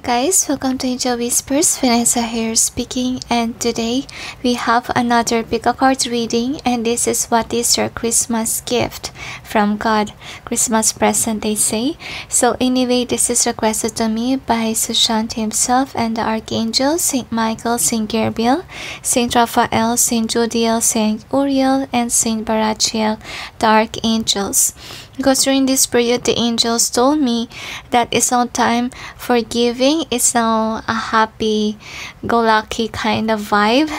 guys, welcome to Angel Whispers. Vanessa here speaking, and today we have another pick a card reading, and this is what is your Christmas gift from God. Christmas present, they say. So anyway, this is requested to me by Sushant himself and the Archangel, Saint Michael, Saint Gabriel, Saint Raphael, Saint Judiel, Saint Uriel, and Saint Barachiel, the Archangels. Because during this period, the angels told me that it's now time for giving. It's now a happy-go-lucky kind of vibe,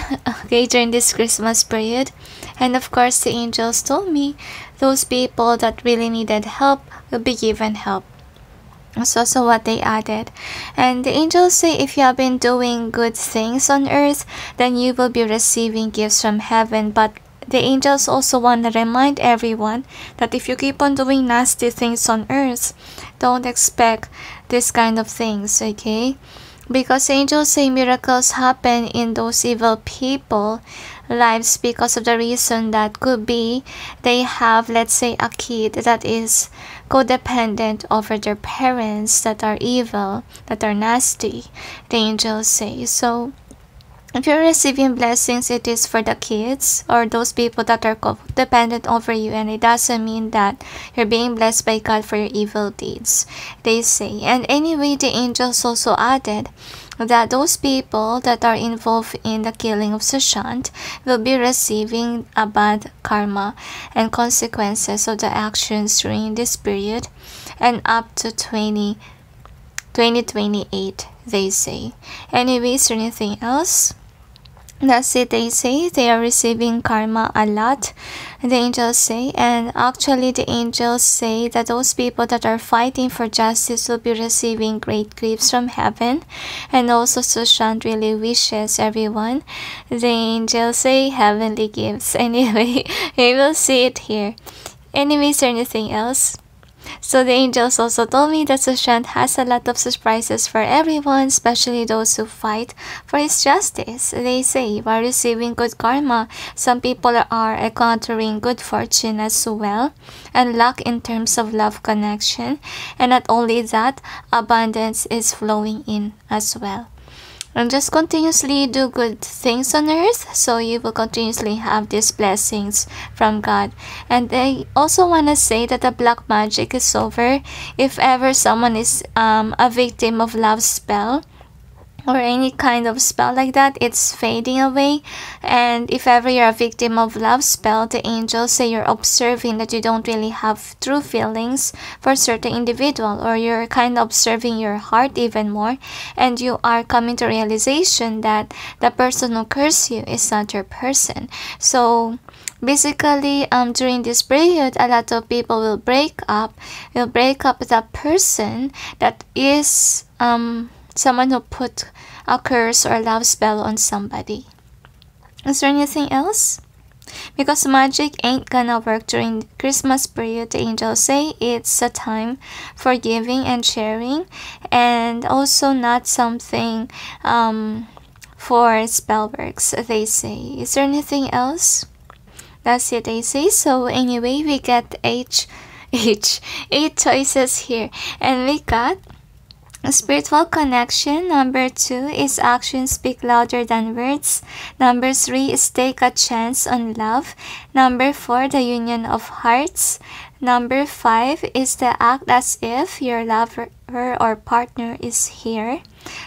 okay, during this Christmas period. And of course, the angels told me those people that really needed help will be given help. That's also what they added. And the angels say if you have been doing good things on earth, then you will be receiving gifts from heaven. But the angels also want to remind everyone that if you keep on doing nasty things on earth, don't expect this kind of things, okay? Because angels say miracles happen in those evil people lives because of the reason that could be they have, let's say, a kid that is codependent over their parents that are evil, that are nasty, the angels say. So if you're receiving blessings, it is for the kids or those people that are dependent over you, and it doesn't mean that you're being blessed by God for your evil deeds, they say. And anyway, the angels also added that those people that are involved in the killing of Sushant will be receiving a bad karma and consequences of the actions during this period and up to 2028, they say. Anyways, anything else? That's it, they say. They are receiving karma a lot, the angels say. And actually, the angels say that those people that are fighting for justice will be receiving great gifts from heaven. And also, Sushant really wishes everyone, the angels say, heavenly gifts. Anyway, we will see it here. Anyways, anything else? So the angels also told me that Sushant has a lot of surprises for everyone, especially those who fight for his justice. They say while receiving good karma, some people are encountering good fortune as well, and luck in terms of love connection. And not only that, abundance is flowing in as well. And just continuously do good things on earth, so you will continuously have these blessings from God. And they also want to say that the black magic is over. If ever someone is a victim of love spell or any kind of spell like that, it's fading away. And if ever you're a victim of love spell, the angels say you're observing that you don't really have true feelings for certain individual, or you're kind of observing your heart even more, and you are coming to realization that the person who cursed you is not your person. So basically, during this period, a lot of people will break up with that person that is someone who put a curse or a love spell on somebody. Is there anything else? Because magic ain't gonna work during the Christmas period, the angels say it's a time for giving and sharing, and also not something for spell works, they say. Is there anything else? That's it, they say. So anyway, we get eight choices here, and we got spiritual connection. Number 2 is actions speak louder than words. Number 3 is take a chance on love. Number 4, the union of hearts. Number 5 is the act as if your lover or partner is here.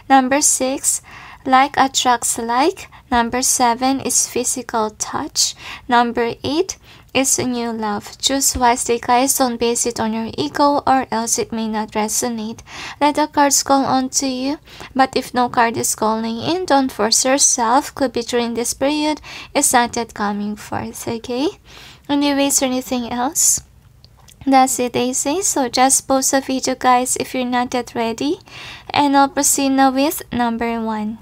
Number 6, like attracts like. Number 7 is physical touch. Number 8 is a new love. Choose wisely, guys. Don't base it on your ego, or else it may not resonate. Let the cards call on to you, but if no card is calling in, don't force yourself. Could be during this period, it's not yet coming forth, okay? Anyways, anything else? That's it, they say. So just post a video, guys, if you're not yet ready, and I'll proceed now with number 1.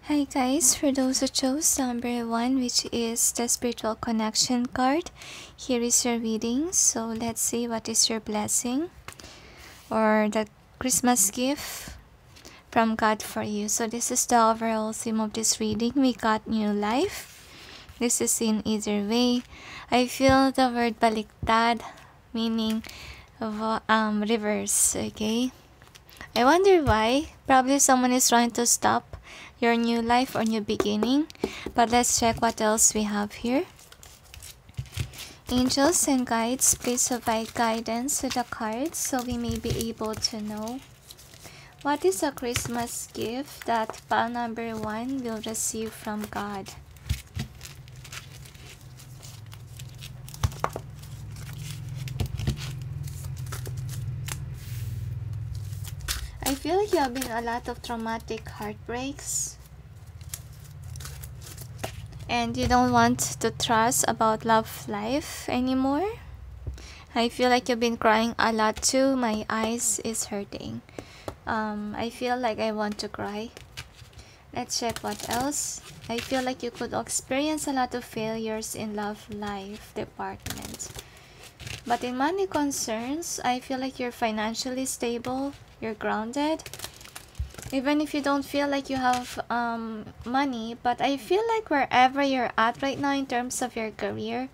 Hi guys, for those who chose number 1, which is the spiritual connection card, here is your reading. So let's see what is your blessing or the Christmas gift from God for you. So this is the overall theme of this reading. We got new life. This is in either way. I feel the word baliktad, meaning reverse, okay? I wonder why. Probably someone is trying to stop your new life or new beginning. But let's check what else we have here. Angels and guides, please provide guidance to the cards so we may be able to know what is a Christmas gift that pile number 1 will receive from God. I feel like you have been a lot of traumatic heartbreaks. And you don't want to trust about love life anymore. I feel like you've been crying a lot too. My eyes is hurting. I feel like I want to cry. Let's check what else. I feel like you could experience a lot of failures in love life department. But in money concerns, I feel like you're financially stable. You're grounded. Even if you don't feel like you have money, but I feel like wherever you're at right now in terms of your career,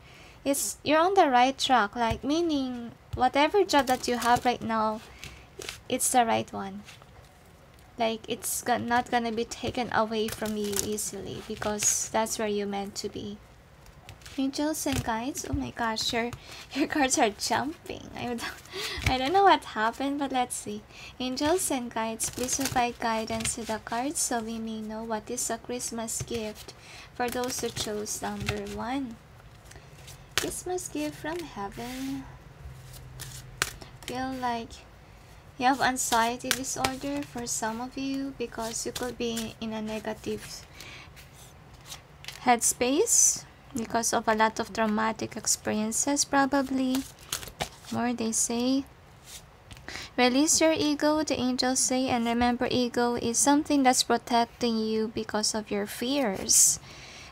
you're on the right track. Like, meaning whatever job that you have right now, it's the right one. Like, it's not gonna be taken away from you easily because that's where you're meant to be. Angels and guides, oh my gosh, your cards are jumping. I don't know what happened, but let's see. Angels and guides, please provide guidance to the cards so we may know what is a Christmas gift for those who chose number 1. Christmas gift from heaven. Feel like you have anxiety disorder for some of you because you could be in a negative headspace because of a lot of traumatic experiences probably. More they say. Release your ego, the angels say, and remember ego is something that's protecting you because of your fears.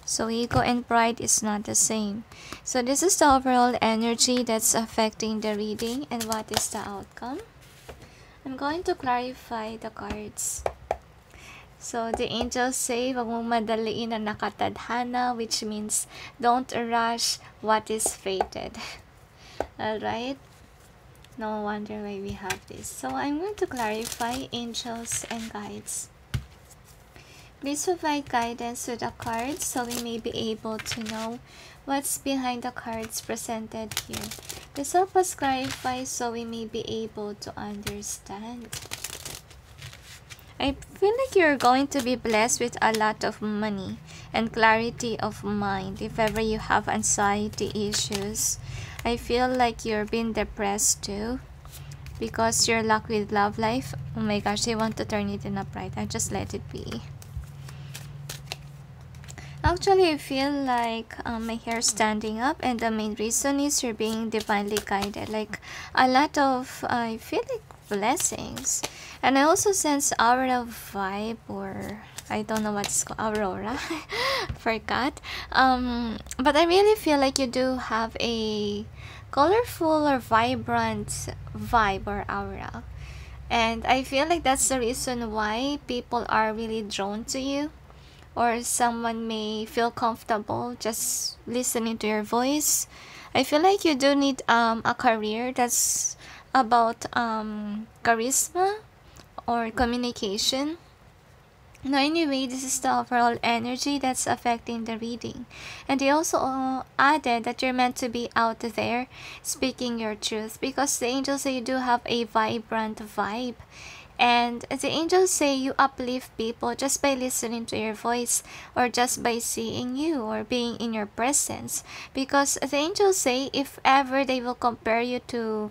So ego and pride is not the same. So this is the overall energy that's affecting the reading and what is the outcome. I'm going to clarify the cards. So the angels say, wag mong madaliin ang nakatadhana, which means don't rush what is fated. Alright? No wonder why we have this. So I'm going to clarify angels and guides. Please provide guidance to the cards so we may be able to know what's behind the cards presented here. Please help us clarify so we may be able to understand. I feel like you're going to be blessed with a lot of money and clarity of mind if ever you have anxiety issues. I feel like you're being depressed too because you're luck with love life. Oh my gosh, I want to turn it in upright. I just let it be. Actually, I feel like my hair standing up, and the main reason is you're being divinely guided. Like a lot of, I feel like blessings. And I also sense aura vibe, or I don't know what's called, aurora. Forgot. But I really feel like you do have a colorful or vibrant vibe or aura. And I feel like that's the reason why people are really drawn to you. Or someone may feel comfortable just listening to your voice. I feel like you do need a career that's about charisma or communication. Now anyway, this is the overall energy that's affecting the reading. And they also added that you're meant to be out there speaking your truth, because the angels say you do have a vibrant vibe. And the angels say you uplift people just by listening to your voice, or just by seeing you or being in your presence. Because the angels say if ever they will compare you to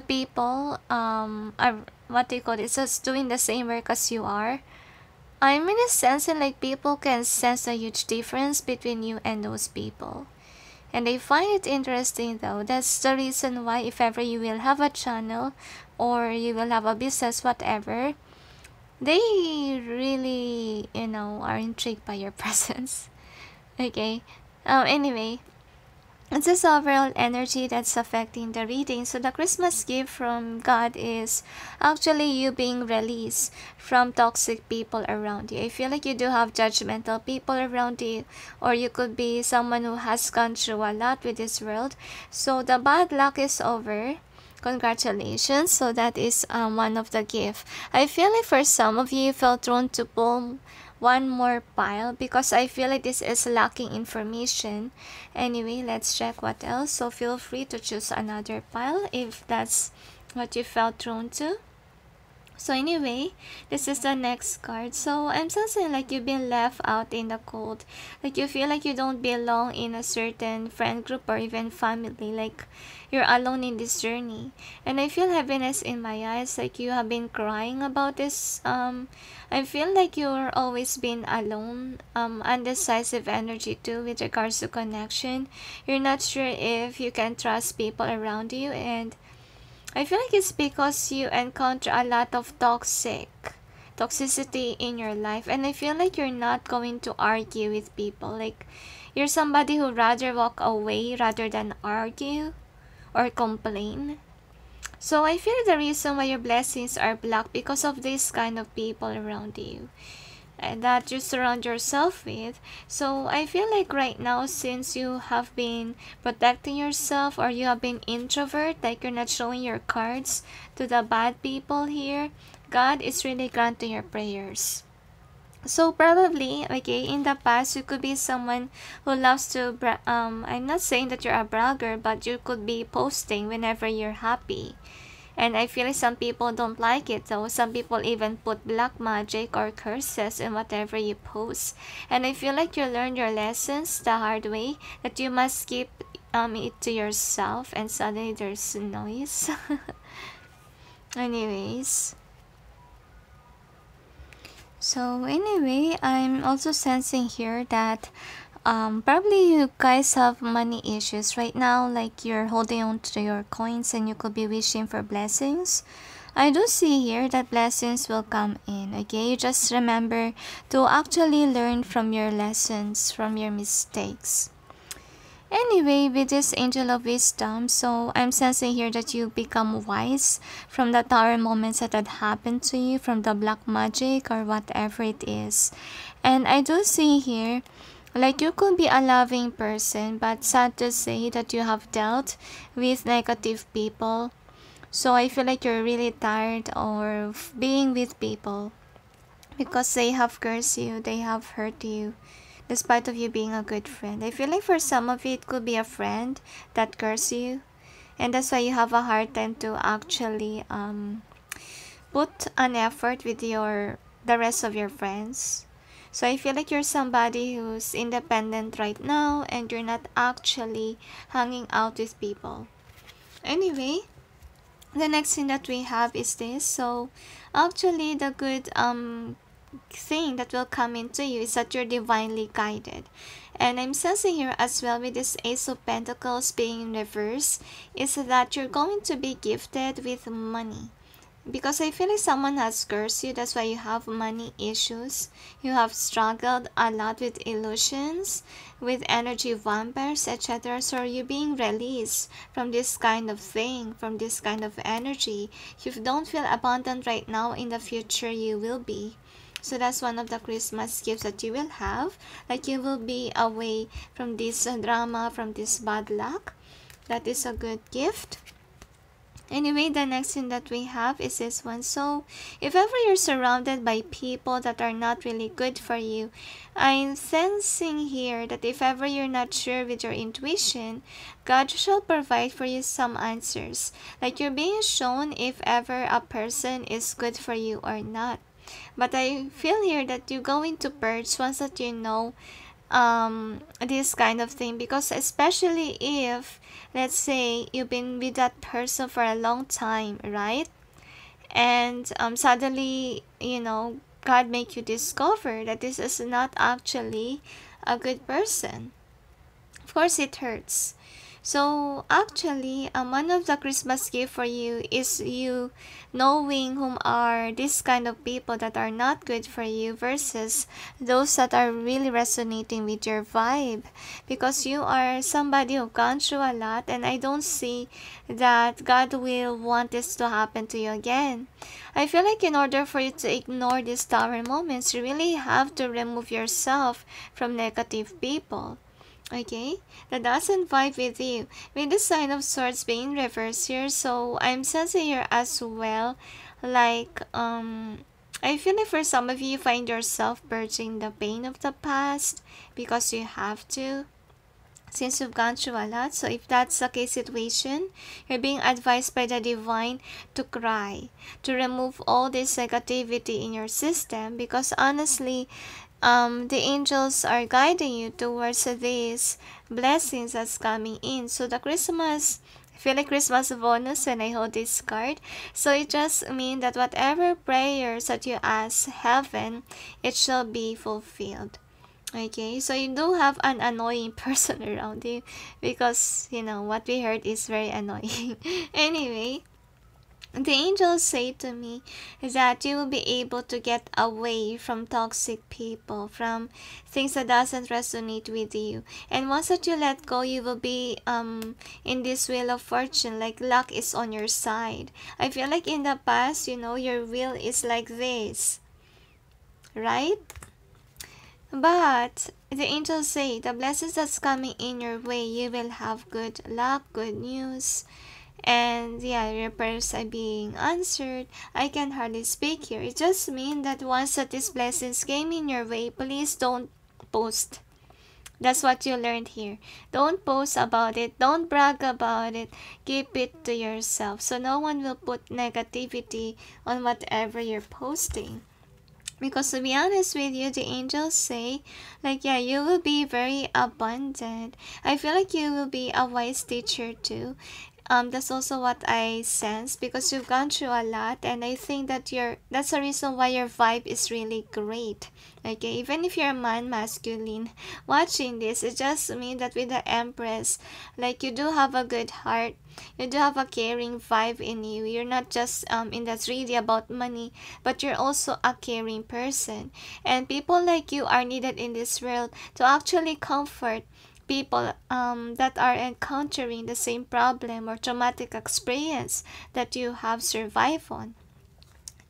people, what they call it, just doing the same work as you are, I'm really sensing like people can sense a huge difference between you and those people. And they find it interesting though. That's the reason why if ever you will have a channel or you will have a business, whatever, they really, are intrigued by your presence. Okay. Anyway, It's this overall energy that's affecting the reading. So the Christmas gift from God is actually you being released from toxic people around you. I feel like you do have judgmental people around you, or you could be someone who has gone through a lot with this world. So the bad luck is over. Congratulations. So that is one of the gifts. I feel like for some of you felt drawn to pull one more pile because I feel like this is lacking information. Anyway, let's check what else. So feel free to choose another pile if that's what you felt drawn to. So anyway, this is the next card. So I'm sensing like you've been left out in the cold. Like you feel like you don't belong in a certain friend group or even family. Like you're alone in this journey. And I feel heaviness in my eyes. Like you have been crying about this. I feel like you're always been alone. Undecisive energy too with regards to connection. You're not sure if you can trust people around you, and I feel like it's because you encounter a lot of toxicity in your life, and I feel like you're not going to argue with people. Like you're somebody who rather walk away rather than argue or complain. So I feel the reason why your blessings are blocked because of this kind of people around you that you surround yourself with. So I feel like right now, since you have been protecting yourself or you have been introvert, like you're not showing your cards to the bad people here, God is really granting your prayers. So probably, okay, in the past you could be someone who loves to I'm not saying that you're a bragger, but you could be posting whenever you're happy. And I feel like some people don't like it, though. Some people even put black magic or curses in whatever you post. And I feel like you learned your lessons the hard way, that you must keep it to yourself, and suddenly there's noise. Anyways. So anyway, I'm also sensing here that probably you guys have money issues right now, like you're holding on to your coins and you could be wishing for blessings. I do see here that blessings will come in, okay? You just remember to actually learn from your lessons, from your mistakes. Anyway, with this angel of wisdom, so I'm sensing here that you become wise from the tower moments that had happened to you, from the black magic or whatever it is. And I do see here, like you could be a loving person, but sad to say that you have dealt with negative people. So I feel like you're really tired of being with people because they have cursed you, they have hurt you, despite of you being a good friend. I feel like for some of it could be a friend that curses you, and that's why you have a hard time to actually put an effort with the rest of your friends. So I feel like you're somebody who's independent right now and you're not actually hanging out with people. Anyway, the next thing that we have is this. So actually the good thing that will come into you is that you're divinely guided. And I'm sensing here as well with this Ace of Pentacles being in reverse is that you're going to be gifted with money. Because I feel like someone has cursed you, that's why you have money issues. You have struggled a lot with illusions, with energy vampires, etc. So you're being released from this kind of thing, from this kind of energy. If you don't feel abundant right now, in the future you will be. So that's one of the Christmas gifts that you will have. Like you will be away from this drama, from this bad luck. That is a good gift. Anyway, the next thing that we have is this one. So, if ever you're surrounded by people that are not really good for you, I'm sensing here that if ever you're not sure with your intuition, God shall provide for you some answers. Like you're being shown if ever a person is good for you or not. But I feel here that you're going to purge once that you know this kind of thing, because especially if, let's say, you've been with that person for a long time, right? And suddenly, God make you discover that this is not actually a good person. Of course it hurts. So actually, one of the Christmas gift for you is you knowing whom are these kind of people that are not good for you versus those that are really resonating with your vibe, because you are somebody who've gone through a lot, and I don't see that God will want this to happen to you again. I feel like in order for you to ignore these tower moments, you really have to remove yourself from negative people. Okay, that doesn't vibe with you. With the Sign of Swords being reversed here, so I'm sensing here as well, like, I feel like for some of you, you find yourself purging the pain of the past because you have to, since you've gone through a lot. So if that's the case situation, you're being advised by the divine to cry, to remove all this negativity in your system, because honestly, the angels are guiding you towards these blessings that's coming in. So the Christmas, I feel like Christmas bonus when I hold this card. So it just means that whatever prayers that you ask heaven, it shall be fulfilled. Okay, so you do have an annoying person around you, because you know what we heard is very annoying. Anyway, the angels say to me that you will be able to get away from toxic people, from things that doesn't resonate with you. And once that you let go, you will be in this wheel of fortune, like luck is on your side. I feel like in the past, you know, your wheel is like this, right? But the angels say the blessings that's coming in your way, you will have good luck, good news. And yeah, your prayers are being answered. I can hardly speak here. It just means that once that these blessings came in your way, please don't post. That's what you learned here. Don't post about it. Don't brag about it. Keep it to yourself, so no one will put negativity on whatever you're posting. Because to be honest with you, the angels say, like, yeah, you will be very abundant. I feel like you will be a wise teacher too. That's also what I sense, because you've gone through a lot, and I think that that's the reason why your vibe is really great. Okay, even if you're a man masculine watching this, it just means that with the Empress, like, you do have a good heart, you do have a caring vibe in you. You're not just in that's really about money, but you're also a caring person, and people like you are needed in this world to actually comfort people that are encountering the same problem or traumatic experience that you have survived on.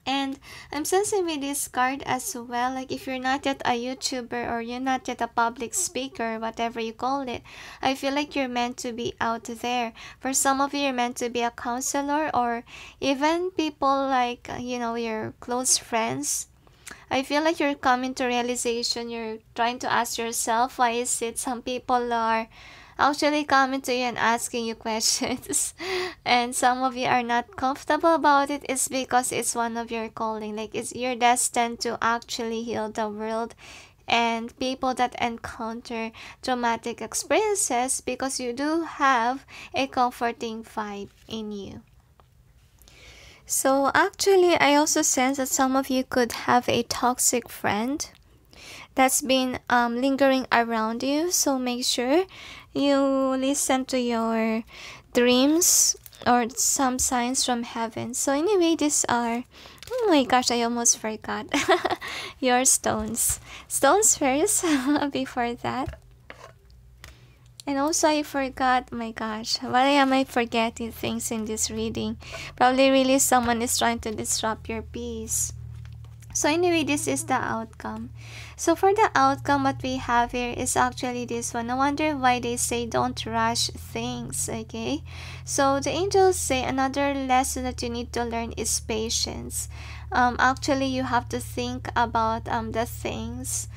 And I'm sensing with this card as well, like if you're not yet a YouTuber or you're not yet a public speaker, whatever you call it, I feel like you're meant to be out there. For some of you, you're meant to be a counselor, or even people like, you know, your close friends. I feel like you're coming to realization, you're trying to ask yourself, why is it some people are actually coming to you and asking you questions and some of you are not comfortable about it? It's because it's one of your calling, like you're destined to actually heal the world and people that encounter traumatic experiences, because you do have a comforting vibe in you. So actually, I also sense that some of you could have a toxic friend that's been lingering around you. So make sure you listen to your dreams or some signs from heaven. So anyway, these are, oh my gosh, I almost forgot your stones. Stones first before that. And also I forgot, my gosh, why am I forgetting things in this reading? Probably really someone is trying to disrupt your peace. So anyway, this is the outcome. So for the outcome, what we have here is actually this one. I wonder why they say don't rush things, okay? So the angels say another lesson that you need to learn is patience. Actually, you have to think about the things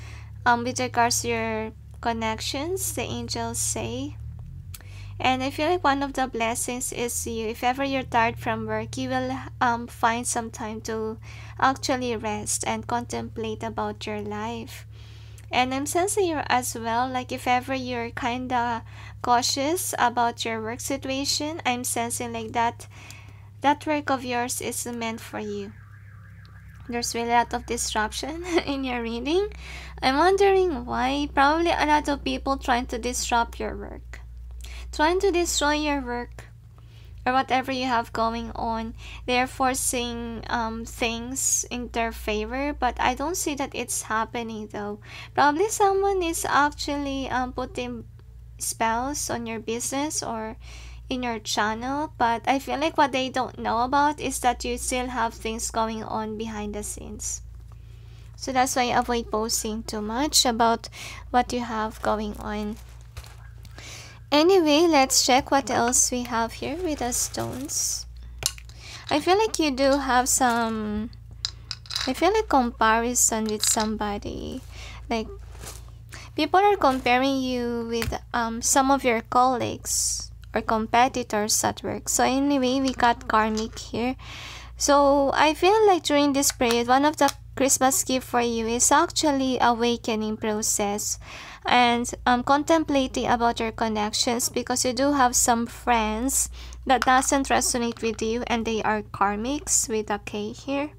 with regards to your connections, the angels say. And I feel like one of the blessings is you, if ever you're tired from work, you will find some time to actually rest and contemplate about your life. And I'm sensing here as well, like if ever you're kinda cautious about your work situation, I'm sensing like that work of yours is meant for you. There's really a lot of disruption in your reading. I'm wondering why. Probably a lot of people trying to disrupt your work, trying to destroy your work or whatever you have going on. They're forcing things in their favor, but I don't see that it's happening though. Probably someone is actually putting spells on your business or in your channel, but I feel like what they don't know about is that you still have things going on behind the scenes. So that's why I avoid posting too much about what you have going on. Anyway, let's check what else we have here with the stones. I feel like you do have some, I feel like comparison with somebody. Like people are comparing you with some of your colleagues or competitors at work. So anyway, we got karmic here. So I feel like during this period, one of the Christmas gift for you is actually awakening process and contemplating about your connections, because you do have some friends that doesn't resonate with you and they are karmics with a K here.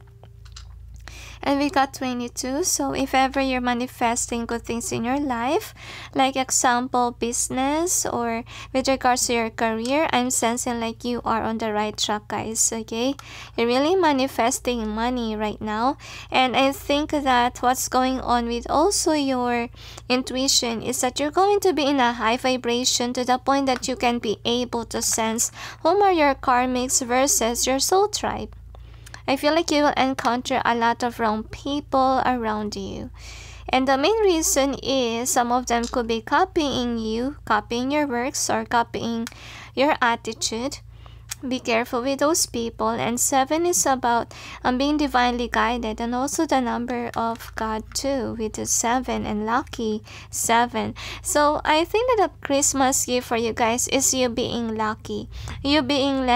And we got 22. So if ever you're manifesting good things in your life, like example business or with regards to your career, I'm sensing like you are on the right track, guys. Okay, you're really manifesting money right now. And I think that what's going on with also your intuition is that you're going to be in a high vibration to the point that you can be able to sense whom are your karmics versus your soul tribe. I feel like you will encounter a lot of wrong people around you. And the main reason is some of them could be copying you, copying your works, or copying your attitude. Be careful with those people. And 7 is about being divinely guided, and also the number of God too, with the 7 and lucky 7. So I think that the Christmas gift for you guys is you being lucky, you being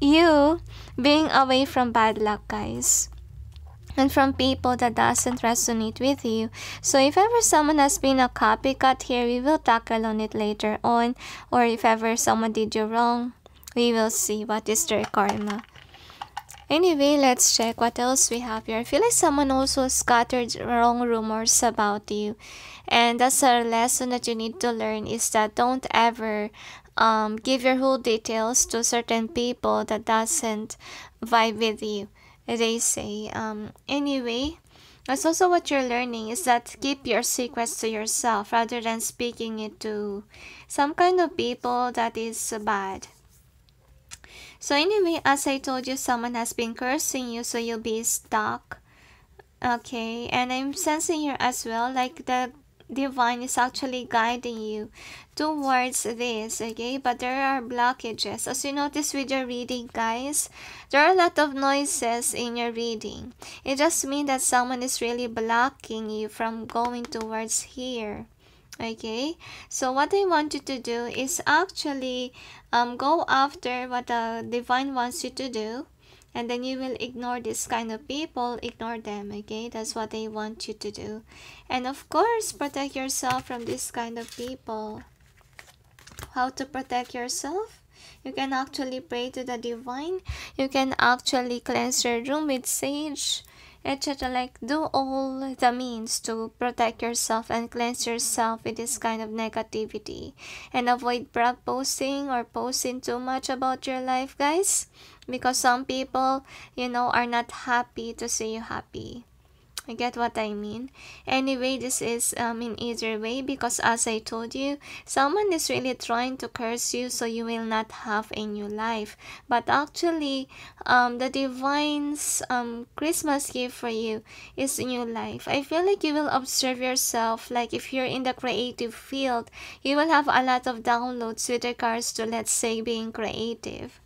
you being away from bad luck, guys, and from people that doesn't resonate with you. So if ever someone has been a copycat here, we will tackle on it later on. Or if ever someone did you wrong, we will see what is their karma. Anyway, let's check what else we have here. I feel like someone also scattered wrong rumors about you. And that's a lesson that you need to learn, is that don't ever give your whole details to certain people that doesn't vibe with you, they say. Anyway, that's also what you're learning, is that keep your secrets to yourself rather than speaking it to some kind of people that is bad. So anyway, as I told you, someone has been cursing you, so you'll be stuck. Okay, and I'm sensing here as well, like the divine is actually guiding you towards this. Okay, but there are blockages. As you notice with your reading, guys, there are a lot of noises in your reading. It just means that someone is really blocking you from going towards here. Okay, so what I want you to do is actually go after what the divine wants you to do, and then you will ignore this kind of people, ignore them. Okay, that's what they want you to do. And of course, protect yourself from this kind of people. How to protect yourself? You can actually pray to the divine. You can actually cleanse your room with sage, etc. Like, do all the means to protect yourself and cleanse yourself with this kind of negativity. And avoid brag posting or posting too much about your life, guys, because some people, you know, are not happy to see you happy. You get what I mean? Anyway, this is in either way, because as I told you, someone is really trying to curse you so you will not have a new life. But actually, the divine's Christmas gift for you is new life. I feel like you will observe yourself, like if you're in the creative field, you will have a lot of downloads with regards to, let's say, being creative.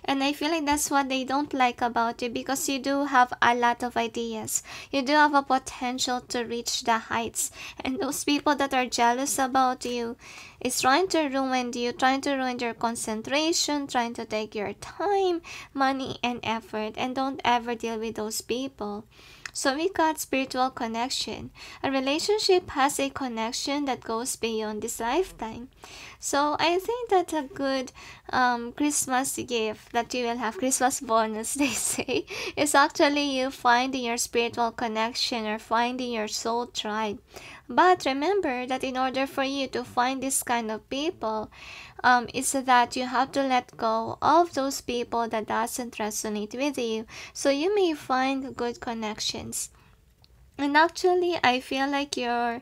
And I feel like that's what they don't like about you, because you do have a lot of ideas. You do have a potential to reach the heights. And those people that are jealous about you is trying to ruin you, trying to ruin your concentration, trying to take your time, money, and effort. And don't ever deal with those people. So we got spiritual connection. A relationship has a connection that goes beyond this lifetime. So I think that a good Christmas gift that you will have, Christmas bonus they say, is actually you finding your spiritual connection or finding your soul tribe. But remember that in order for you to find this kind of people, is that you have to let go of those people that doesn't resonate with you, so you may find good connections. And actually, I feel like you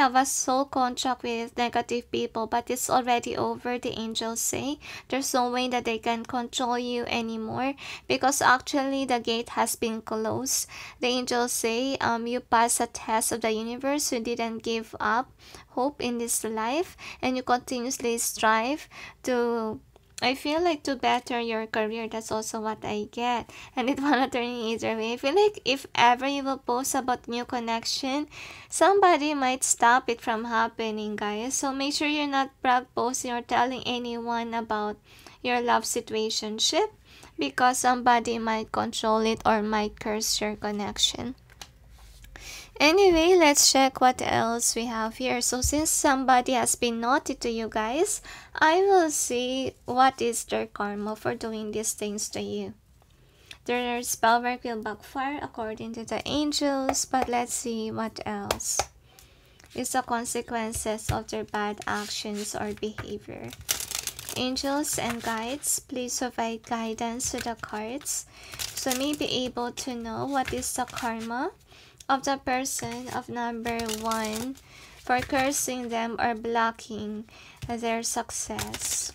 have a soul contract with negative people, but it's already over, the angels say. There's no way that they can control you anymore, because actually the gate has been closed. The angels say you passed a test of the universe, you didn't give up hope in this life, and you continuously strive to, I feel like, to better your career. That's also what I get. And it wanna turn in either way. I feel like if ever you will post about new connection, somebody might stop it from happening, guys. So make sure you're not brag posting or telling anyone about your love situationship, because somebody might control it or might curse your connection. Anyway, let's check what else we have here. So since somebody has been naughty to you guys, I will see what is their karma for doing these things to you. Their spell work will backfire according to the angels, but let's see what else is the consequences of their bad actions or behavior. Angels and guides, please provide guidance to the cards, so may be able to know what is the karma of the person of number 1 for cursing them or blocking their success.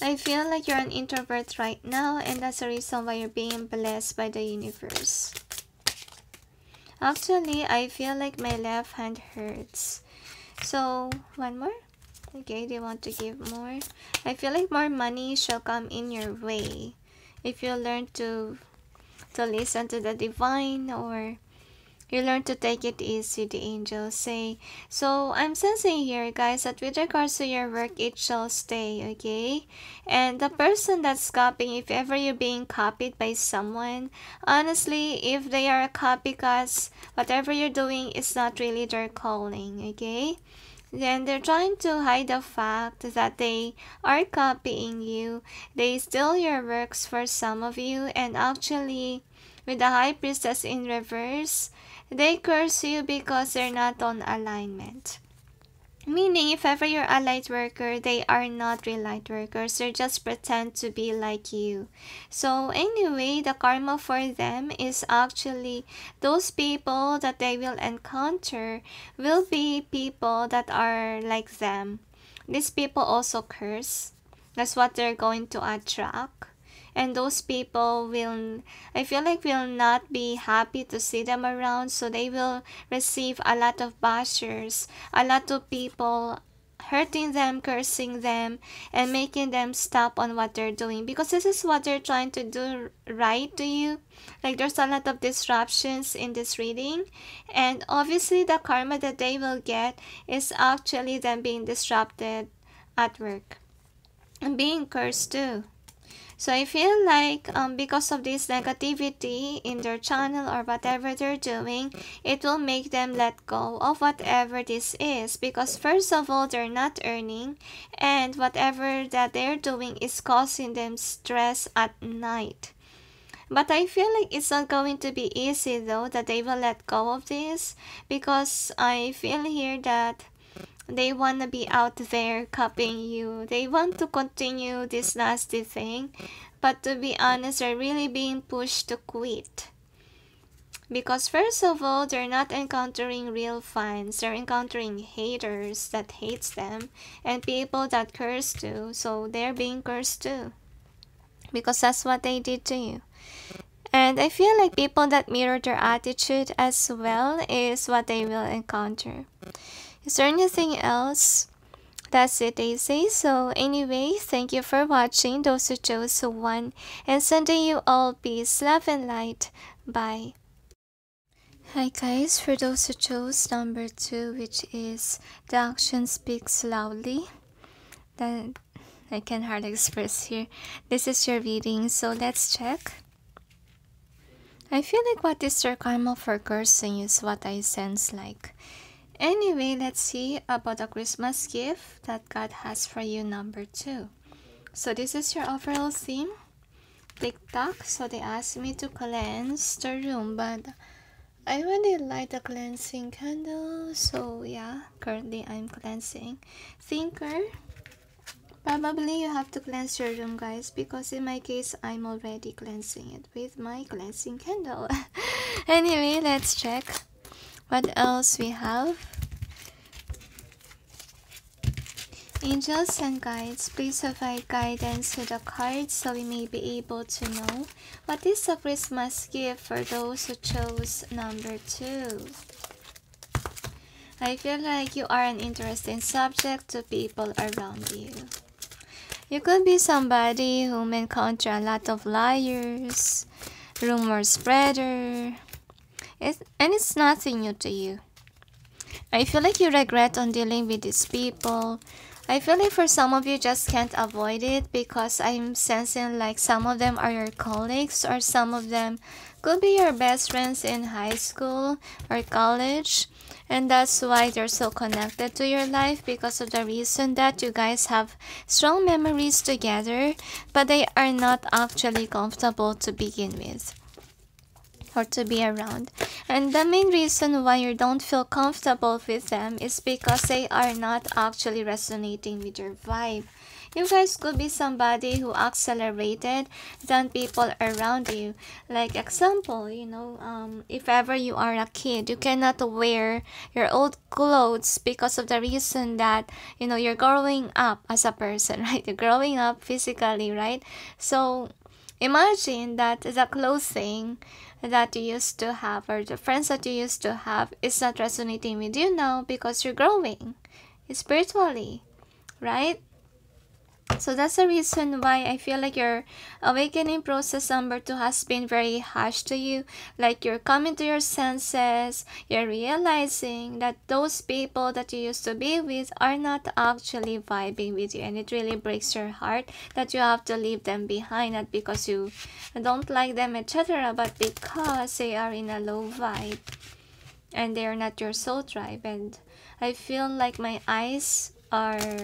I feel like you're an introvert right now, and that's the reason why you're being blessed by the universe. Actually, I feel like my left hand hurts. So, one more? Okay, they want to give more. I feel like more money shall come in your way if you learn to listen to the divine, or you learn to take it easy, the angels say. So I'm sensing here, guys, that with regards to your work, it shall stay, okay? And the person that's copying, if ever you're being copied by someone, honestly, if they are a copycat, whatever you're doing is not really their calling, okay? Then they're trying to hide the fact that they are copying you. They steal your works for some of you, and actually, with the High Priestess in reverse, they curse you because they're not on alignment. Meaning, if ever you're a light worker, they are not real light workers. They just pretend to be like you. So anyway, the karma for them is actually those people that they will encounter will be people that are like them. These people also curse. That's what they're going to attract. And those people will, I feel like, will not be happy to see them around, so they will receive a lot of bashers, a lot of people hurting them, cursing them, and making them stop on what they're doing, because this is what they're trying to do right to you. Like, there's a lot of disruptions in this reading, and obviously the karma that they will get is actually them being disrupted at work and being cursed too. So I feel like because of this negativity in their channel or whatever they're doing, it will make them let go of whatever this is. Because first of all, they're not earning, and whatever that they're doing is causing them stress at night. But I feel like it's not going to be easy though that they will let go of this, because I feel here that they want to be out there copying you. They want to continue this nasty thing. But to be honest, they're really being pushed to quit. Because first of all, they're not encountering real fans. They're encountering haters that hates them. And people that curse too. So they're being cursed too. Because that's what they did to you. And I feel like people that mirror their attitude as well is what they will encounter. Is there anything else? That's it, they say. So anyway, thank you for watching, those who chose 1, and sending you all peace, love, and light. Bye. Hi guys, for those who chose number 2, which is the action speaks loudly. That I can hardly express here. This is your reading, so let's check. I feel like what is your karma for cursing is what I sense like. Anyway, let's see about the Christmas gift that God has for you, number 2. So this is your overall theme. TikTok. So they asked me to cleanse the room, but I already light a cleansing candle, so yeah, currently I'm cleansing. Thinker, probably you have to cleanse your room, guys, because in my case, I'm already cleansing it with my cleansing candle. Anyway, let's check what else we have. Angels and guides, please provide guidance to the cards so we may be able to know what is a Christmas gift for those who chose number 2. I feel like you are an interesting subject to people around you. You could be somebody who may encounter a lot of liars, rumor spreader, and it's nothing new to you. I feel like you regret on dealing with these people. I feel like for some of you just can't avoid it because I'm sensing like some of them are your colleagues or some of them could be your best friends in high school or college. And that's why they're so connected to your life, because of the reason that you guys have strong memories together, but they are not actually comfortable to begin with or to be around. And the main reason why you don't feel comfortable with them is because they are not actually resonating with your vibe. You guys could be somebody who accelerated than people around you. Like example, if ever you are a kid, you cannot wear your old clothes because of the reason that, you're growing up as a person, right? You're growing up physically, right? So imagine that the clothing that you used to have or the friends that you used to have is not resonating with you now because you're growing spiritually, right? So that's the reason why I feel like your awakening process number 2 has been very harsh to you. Like you're coming to your senses, you're realizing that those people that you used to be with are not actually vibing with you, and it really breaks your heart that you have to leave them behind, not because you don't like them, etc., but because they are in a low vibe and they're not your soul tribe. And I feel like my eyes are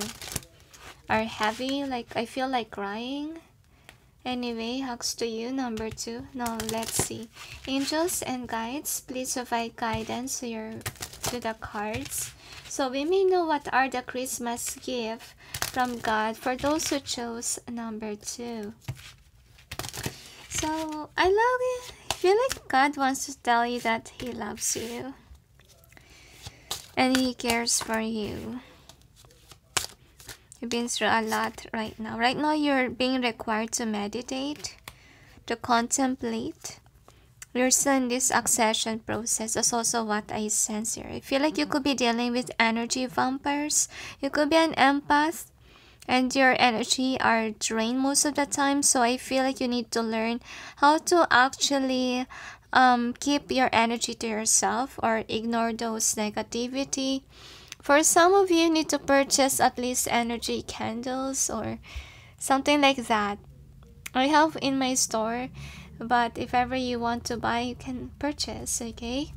heavy, like I feel like crying. Anyway, hugs to you, number 2. Now let's see. Angels and guides, please provide guidance to the cards so we may know what are the Christmas gift from God for those who chose number 2. So I love it. I feel like God wants to tell you that He loves you and He cares for you. You've been through a lot right now. Right now, you're being required to meditate, to contemplate. You're still in this accession process. That's also what I sense here. I feel like you could be dealing with energy vampires. You could be an empath, and your energy are drained most of the time. So I feel like you need to learn how to actually keep your energy to yourself or ignore those negativity. For some of you, need to purchase at least energy candles or something like that. I have in my store, but if ever you want to buy, you can purchase, okay?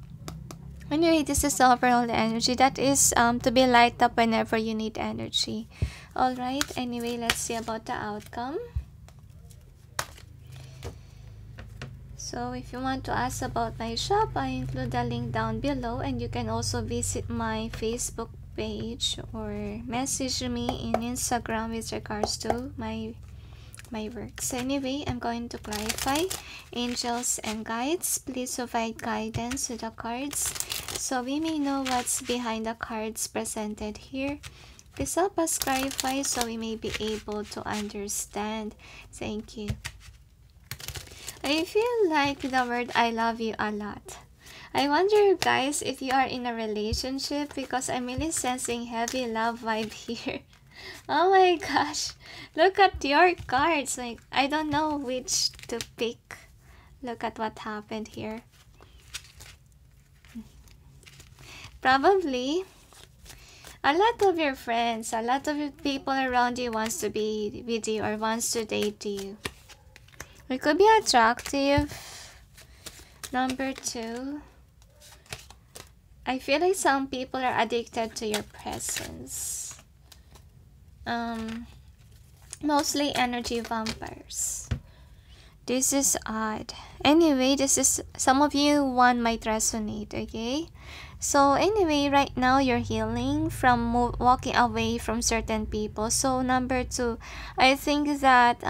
Anyway, this is the overall energy that is to be light up whenever you need energy. Alright, anyway, let's see about the outcome. So if you want to ask about my shop, I include the link down below, and you can also visit my Facebook page or message me in Instagram with regards to my works. Anyway, I'm going to clarify. Angels and guides, please provide guidance to the cards so we may know what's behind the cards presented here. Please help us clarify so we may be able to understand. Thank you. I feel like the word I love you a lot. I wonder, guys, if you are in a relationship, because I'm really sensing heavy love vibe here. Oh my gosh. Look at your cards. Like, I don't know which to pick. Look at what happened here. Probably a lot of your friends, a lot of your people around you wants to be with you or wants to date you. It could be attractive. Number 2. I feel like some people are addicted to your presence. Mostly energy vampires. This is odd. Anyway, this is, some of you one might resonate, okay? So anyway, right now you're healing from walking away from certain people. So number 2, I think that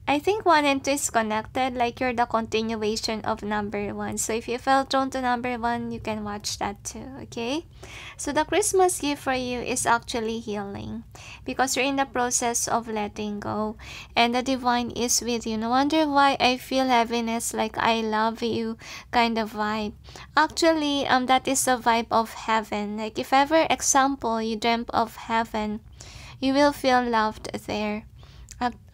I think 1 and 2 is connected, like you're the continuation of number 1. So if you felt drawn to number 1, you can watch that too, okay? So the Christmas gift for you is actually healing, because you're in the process of letting go, and the divine is with you. No wonder why I feel heaviness, like I love you kind of vibe. Actually, that is a vibe of heaven. Like if ever, example, you dreamt of heaven, you will feel loved there.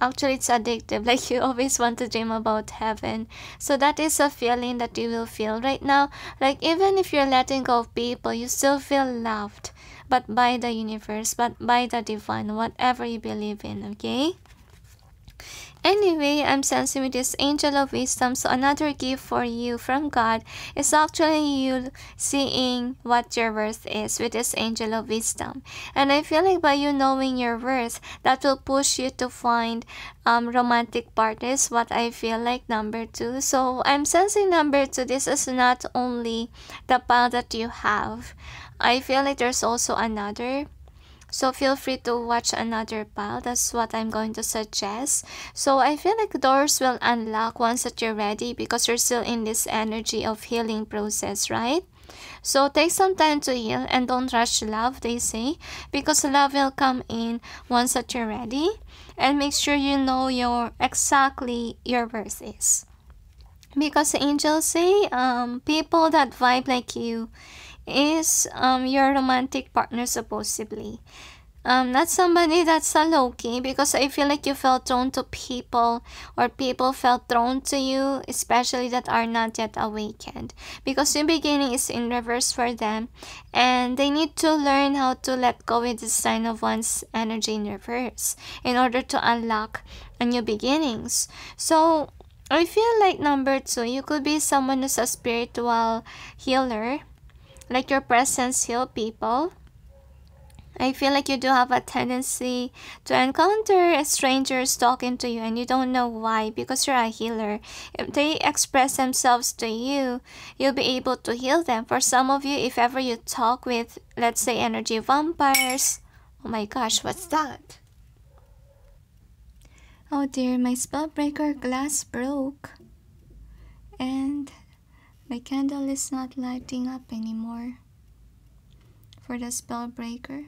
Actually, it's addictive. Like you always want to dream about heaven. So that is a feeling that you will feel right now. Like even if you're letting go of people, you still feel loved, but by the universe, but by the divine, whatever you believe in, okay? Anyway, I'm sensing with this angel of wisdom. So another gift for you from God is actually you seeing what your worth is with this angel of wisdom. And I feel like by you knowing your worth, that will push you to find romantic partners, what I feel like, number 2. So I'm sensing number 2, this is not only the pile that you have. I feel like there's also another. So feel free to watch another pile. That's what I'm going to suggest. So I feel like doors will unlock once that you're ready, because you're still in this energy of healing process, right? So take some time to heal and don't rush love, they say, because love will come in once that you're ready. And make sure you know exactly your worth is. Because the angels say people that vibe like you is your romantic partner, supposedly. Not somebody that's a low-key, because I feel like you felt drawn to people, or people felt drawn to you, especially that are not yet awakened, because the beginning is in reverse for them, and they need to learn how to let go with the sign of one's energy in reverse in order to unlock a new beginnings. So I feel like number 2, you could be someone who's a spiritual healer, like your presence heal people. I feel like you do have a tendency to encounter strangers talking to you and you don't know why, because you're a healer. If they express themselves to you, you'll be able to heal them. For some of you, if ever you talk with, let's say, energy vampires. Oh my gosh, what's that? Oh dear, my spellbreaker glass broke. And my candle is not lighting up anymore for the spellbreaker.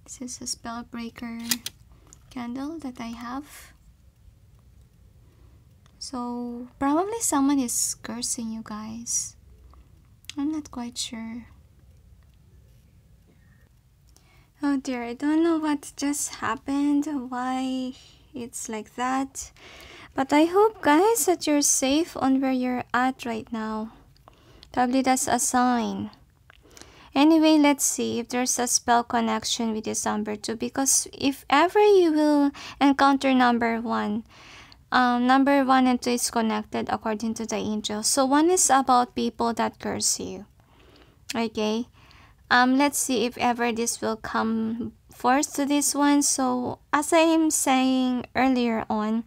This is a spellbreaker candle that I have. So probably someone is cursing you guys. I'm not quite sure. Oh dear, I don't know what just happened, why it's like that. But I hope, guys, that you're safe on where you're at right now. Probably that's a sign. Anyway, let's see if there's a spell connection with this number 2. Because if ever you will encounter number 1, number 1 and 2 is connected according to the angel. So 1 is about people that curse you. Okay. Let's see if ever this will come forth to this one. So as I'm saying earlier on,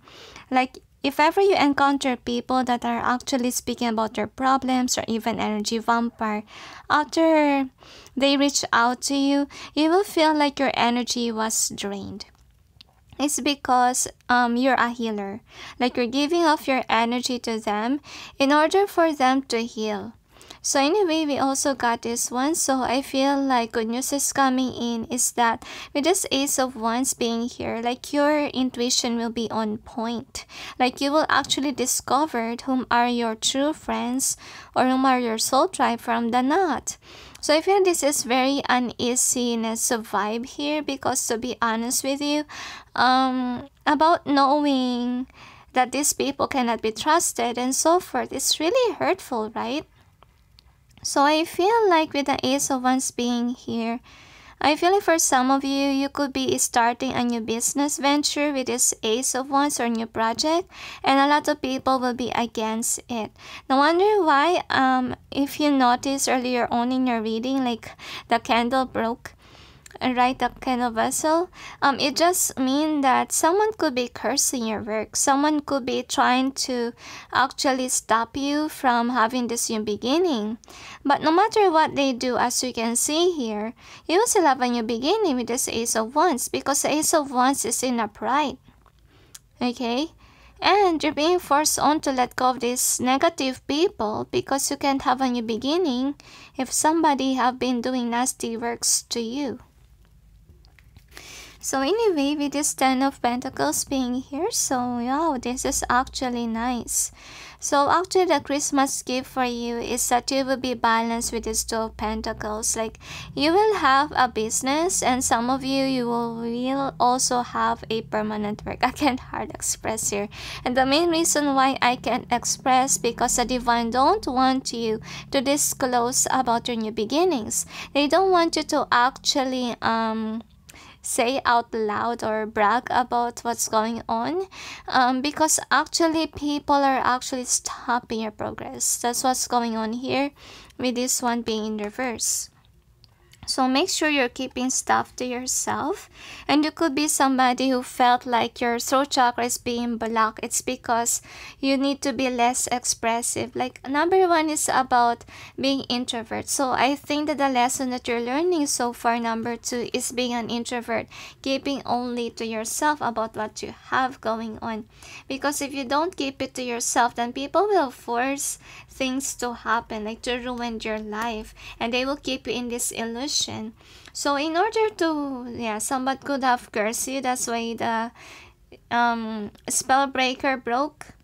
like if ever you encounter people that are actually speaking about their problems, or even energy vampire, after they reach out to you, you will feel like your energy was drained. It's because you're a healer. Like you're giving off your energy to them in order for them to heal. So anyway, we also got this one. So I feel like good news is coming in is that with this Ace of Wands being here, like your intuition will be on point. Like you will actually discover whom are your true friends or whom are your soul tribe from the not. So I feel this is very uneasiness of vibe here, because to be honest with you, about knowing that these people cannot be trusted and so forth, it's really hurtful, right? So I feel like with the Ace of Wands being here, I feel like for some of you, you could be starting a new business venture with this Ace of Wands or new project, and a lot of people will be against it. No wonder why, if you noticed earlier on in your reading, like the candle broke, right, that kind of vessel, it just means that someone could be cursing your work. Someone could be trying to actually stop you from having this new beginning. But no matter what they do, as you can see here, you will still have a new beginning with this Ace of Wands, because the Ace of Wands is in upright. Okay? And you're being forced on to let go of these negative people, because you can't have a new beginning if somebody have been doing nasty works to you. So anyway, with this 10 of Pentacles being here, so yeah, this is actually nice. So actually the Christmas gift for you is that you will be balanced with this 2 of Pentacles. Like, you will have a business, and some of you will also have a permanent work. I can't hard express here. And the main reason why I can't express, because the Divine don't want you to disclose about your new beginnings. They don't want you to actually say out loud or brag about what's going on, because actually people are actually stopping your progress. That's what's going on here with this one being in reverse. So make sure you're keeping stuff to yourself. And you could be somebody who felt like your throat chakra is being blocked. It's because you need to be less expressive. Like, number 1 is about being introvert. So I think that the lesson that you're learning so far, number 2, is being an introvert. Keeping only to yourself about what you have going on. Because if you don't keep it to yourself, then people will force things to happen, like to ruin your life, and they will keep you in this illusion. So in order to, somebody could have cursed you. That's why the spell breaker broke.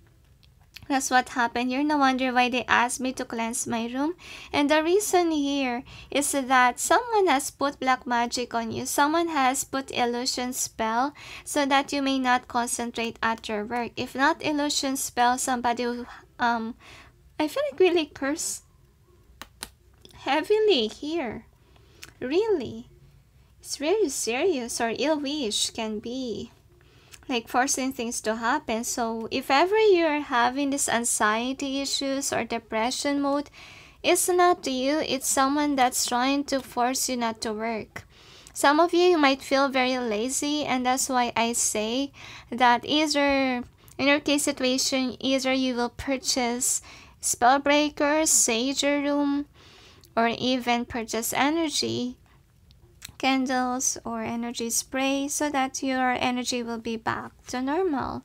That's what happened here. No wonder why they asked me to cleanse my room. And the reason here is that someone has put black magic on you. Someone has put illusion spell so that you may not concentrate at your work. If not illusion spell, somebody will I feel like really curse heavily here. Really. It's very serious, or ill wish can be. Like forcing things to happen. So if ever you're having this anxiety issues or depression mode, it's not you. It's someone that's trying to force you not to work. Some of you might feel very lazy, and that's why I say that either, in your case situation, either you will purchase spell breakers, sage your room, or even purchase energy candles or energy spray so that your energy will be back to normal.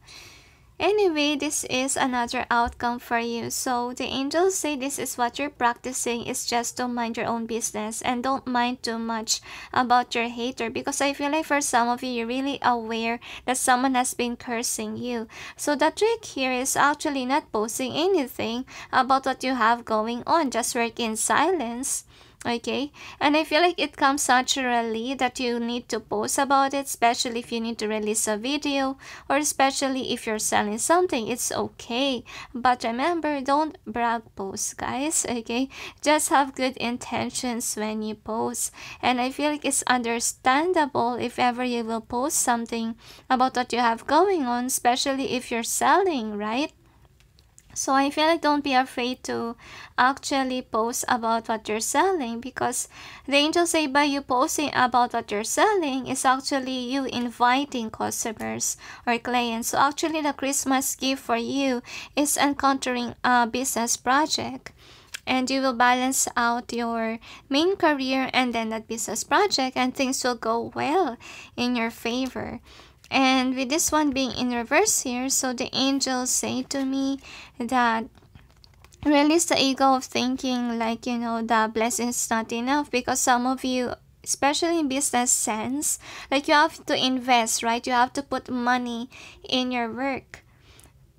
Anyway, this is another outcome for you. So the angels say this is what you're practicing, is just to mind your own business and don't mind too much about your hater, because I feel like for some of you, you're really aware that someone has been cursing you. So the trick here is actually not posting anything about what you have going on. Just work in silence. Okay, and I feel like it comes naturally that you need to post about it, especially if you need to release a video, or especially if you're selling something. It's okay, but remember, don't brag post, guys. Okay, just have good intentions when you post. And I feel like it's understandable if ever you will post something about what you have going on, especially if you're selling, right? So I feel like don't be afraid to actually post about what you're selling, because the angels say by you posting about what you're selling is actually you inviting customers or clients. So actually the Christmas gift for you is encountering a business project. And you will balance out your main career and then that business project, and things will go well in your favor. And with this one being in reverse here, so the angels say to me that release the ego of thinking like, the blessing is not enough, because some of you, especially in business sense, like you have to invest, right? You have to put money in your work.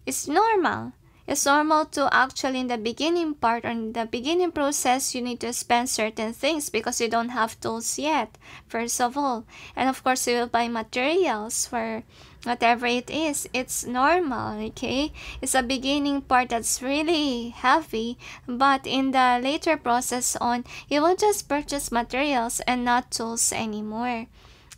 It's normal. It's normal to actually in the beginning part or in the beginning process, you need to spend certain things because you don't have tools yet, first of all. And of course, you will buy materials for whatever it is. It's normal, okay? It's a beginning part that's really heavy, but in the later process on, you will just purchase materials and not tools anymore.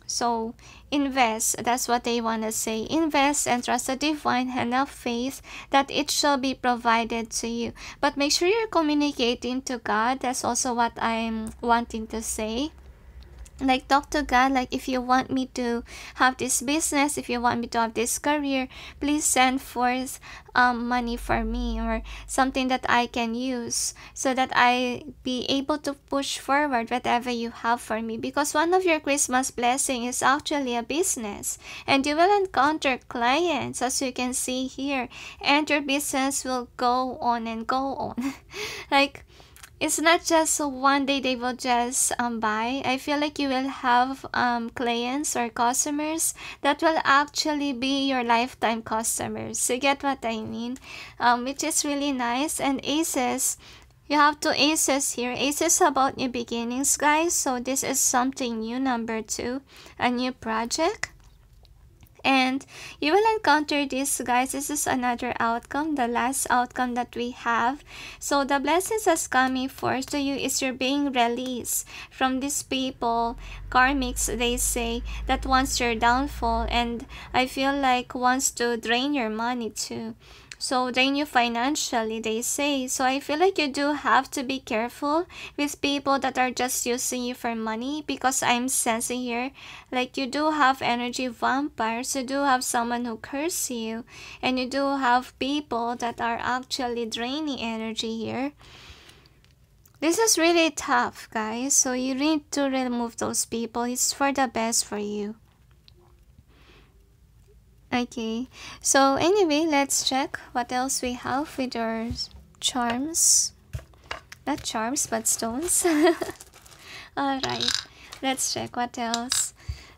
So invest, that's what they want to say. Invest and trust the divine and have faith that it shall be provided to you. But make sure you're communicating to God. That's also what I'm wanting to say. like talk to God, like if you want me to have this business, if you want me to have this career, please send forth money for me, or something that I can use so that I be able to push forward whatever you have for me. Because one of your Christmas blessing is actually a business, and you will encounter clients, as you can see here, and your business will go on and go on. Like, it's not just one day they will just buy. I feel like you will have clients or customers that will actually be your lifetime customers. You get what I mean? Which is really nice. And aces, you have two aces here. Aces about new beginnings, guys. So this is something new. Number 2, a new project. And you will encounter this, guys. This is another outcome, the last outcome that we have. So the blessings that's coming forth to you is you're being released from these people, karmics, they say, that wants your downfall, and I feel like wants to drain your money too. So drain you financially, they say. So I feel like you do have to be careful with people that are just using you for money, because I'm sensing here like you do have energy vampires, you do have someone who curses you, and you do have people that are actually draining energy here. This is really tough, guys. So you need to remove those people. It's for the best for you. Okay, so anyway, let's check what else we have with our charms. Not charms, but stones. Alright, let's check what else.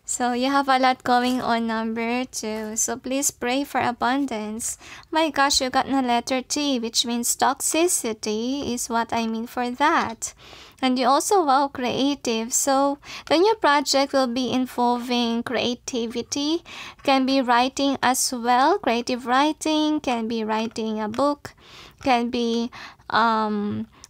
So you have a lot going on, number 2. So please pray for abundance. My gosh, you got the letter T, which means toxicity is what I mean for that. And you also, wow, creative. So the new project will be involving creativity. Can be writing as well. Creative writing. Can be writing a book. Can be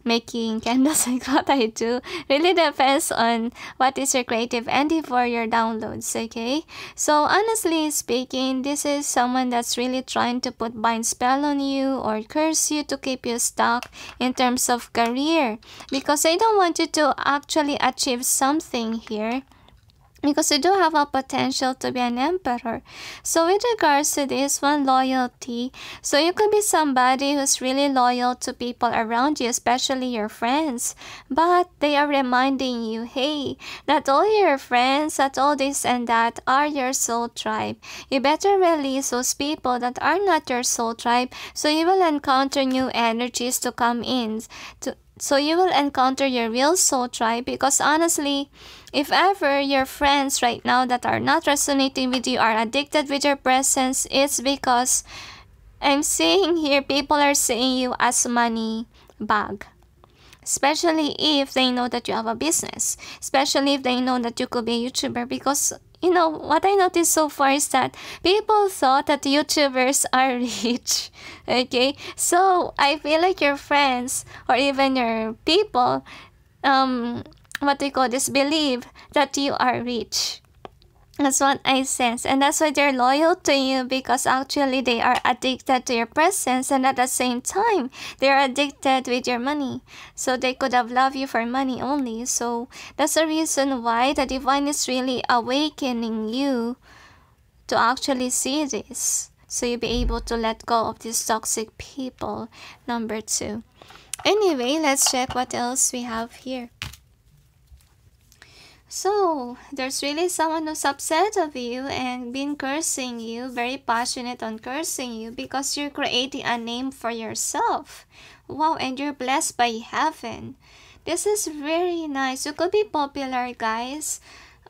making candles, like what I do. Really depends on what is your creative endeavor, your downloads, okay? So honestly speaking, this is someone that's really trying to put bind spell on you or curse you to keep you stuck in terms of career, because they don't want you to actually achieve something here, because you do have a potential to be an emperor. So with regards to this one, loyalty, so you could be somebody who's really loyal to people around you, especially your friends, but they are reminding you, hey, not all your friends, not all this and that are your soul tribe. You better release those people that are not your soul tribe, so you will encounter new energies to come in. So you will encounter your real soul tribe, because honestly, if ever your friends right now that are not resonating with you are addicted with your presence, it's because I'm seeing here people are seeing you as money bag. Especially if they know that you have a business. Especially if they know that you could be a YouTuber, because you know, what I noticed so far is that people thought that YouTubers are rich. Okay? So, I feel like your friends or even your people, what do you call this, believe that you are rich. That's what I sense. And that's why they're loyal to you, because actually they are addicted to your presence, and at the same time, they're addicted with your money. So they could have loved you for money only. So that's the reason why the divine is really awakening you to actually see this. So you'll be able to let go of these toxic people. Number 2. Anyway, let's check what else we have here. So, there's really someone who's upset of you and been cursing you, very passionate on cursing you, because you're creating a name for yourself. Wow, and you're blessed by heaven. This is very nice. You could be popular, guys,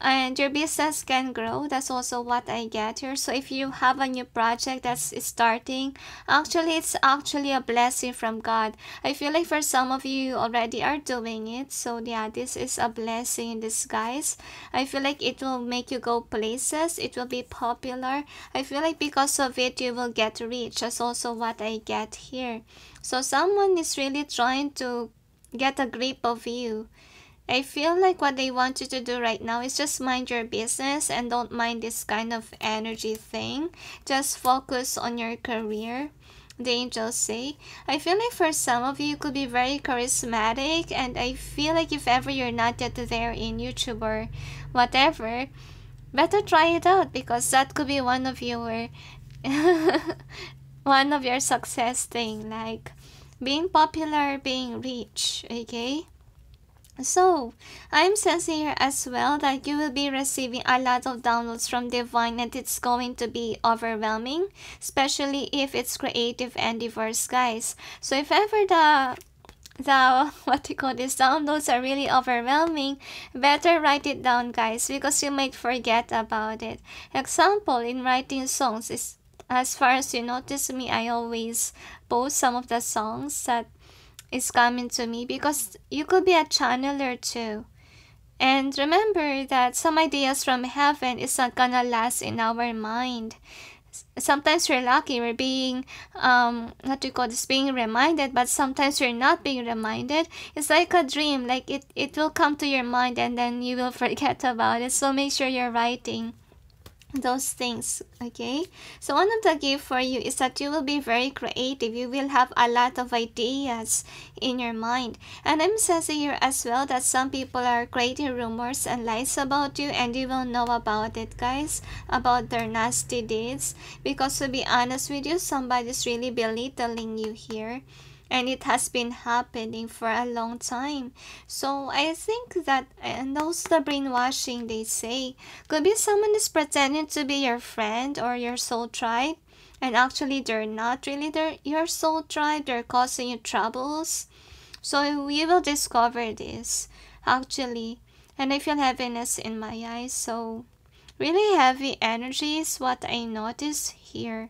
and your business can grow. That's also what I get here. So if you have a new project that's starting, actually it's actually a blessing from God. I feel like for some of you already are doing it. So yeah, this is a blessing in disguise. I feel like it will make you go places. It will be popular. I feel like because of it you will get rich. That's also what I get here. So someone is really trying to get a grip of you. I feel like what they want you to do right now is just mind your business and don't mind this kind of energy thing. Just focus on your career. the angels say. I feel like for some of you, could be very charismatic, and I feel like if ever you're not yet there in YouTube or whatever, better try it out, because that could be one of your one of your success thing, like being popular, being rich. Okay, so I'm sensing here as well that you will be receiving a lot of downloads from divine, and it's going to be overwhelming, especially if it's creative and diverse, guys. So if ever the what you call this, downloads are really overwhelming, better write it down, guys, because you might forget about it. Example, in writing songs, is as far as you notice me, I always post some of the songs that is coming to me, because you could be a channeler too. And remember that some ideas from heaven is not gonna last in our mind. Sometimes we're lucky, we're being what do you call this, being reminded, but sometimes we're not being reminded. It's like a dream, like it will come to your mind and then you will forget about it. So make sure you're writing those things. Okay, so one of the gift for you is that you will be very creative. You will have a lot of ideas in your mind, and I'm sensing here as well that some people are creating rumors and lies about you, and you will know about it, guys, about their nasty deeds, because to be honest with you, somebody's really belittling you here, and it has been happening for a long time. So I think that, and also the brainwashing they say, could be someone is pretending to be your friend or your soul tribe, and actually they're not really your soul tribe. They're causing you troubles. So we will discover this actually, and I feel heaviness in my eyes. So really heavy energy is what I notice here.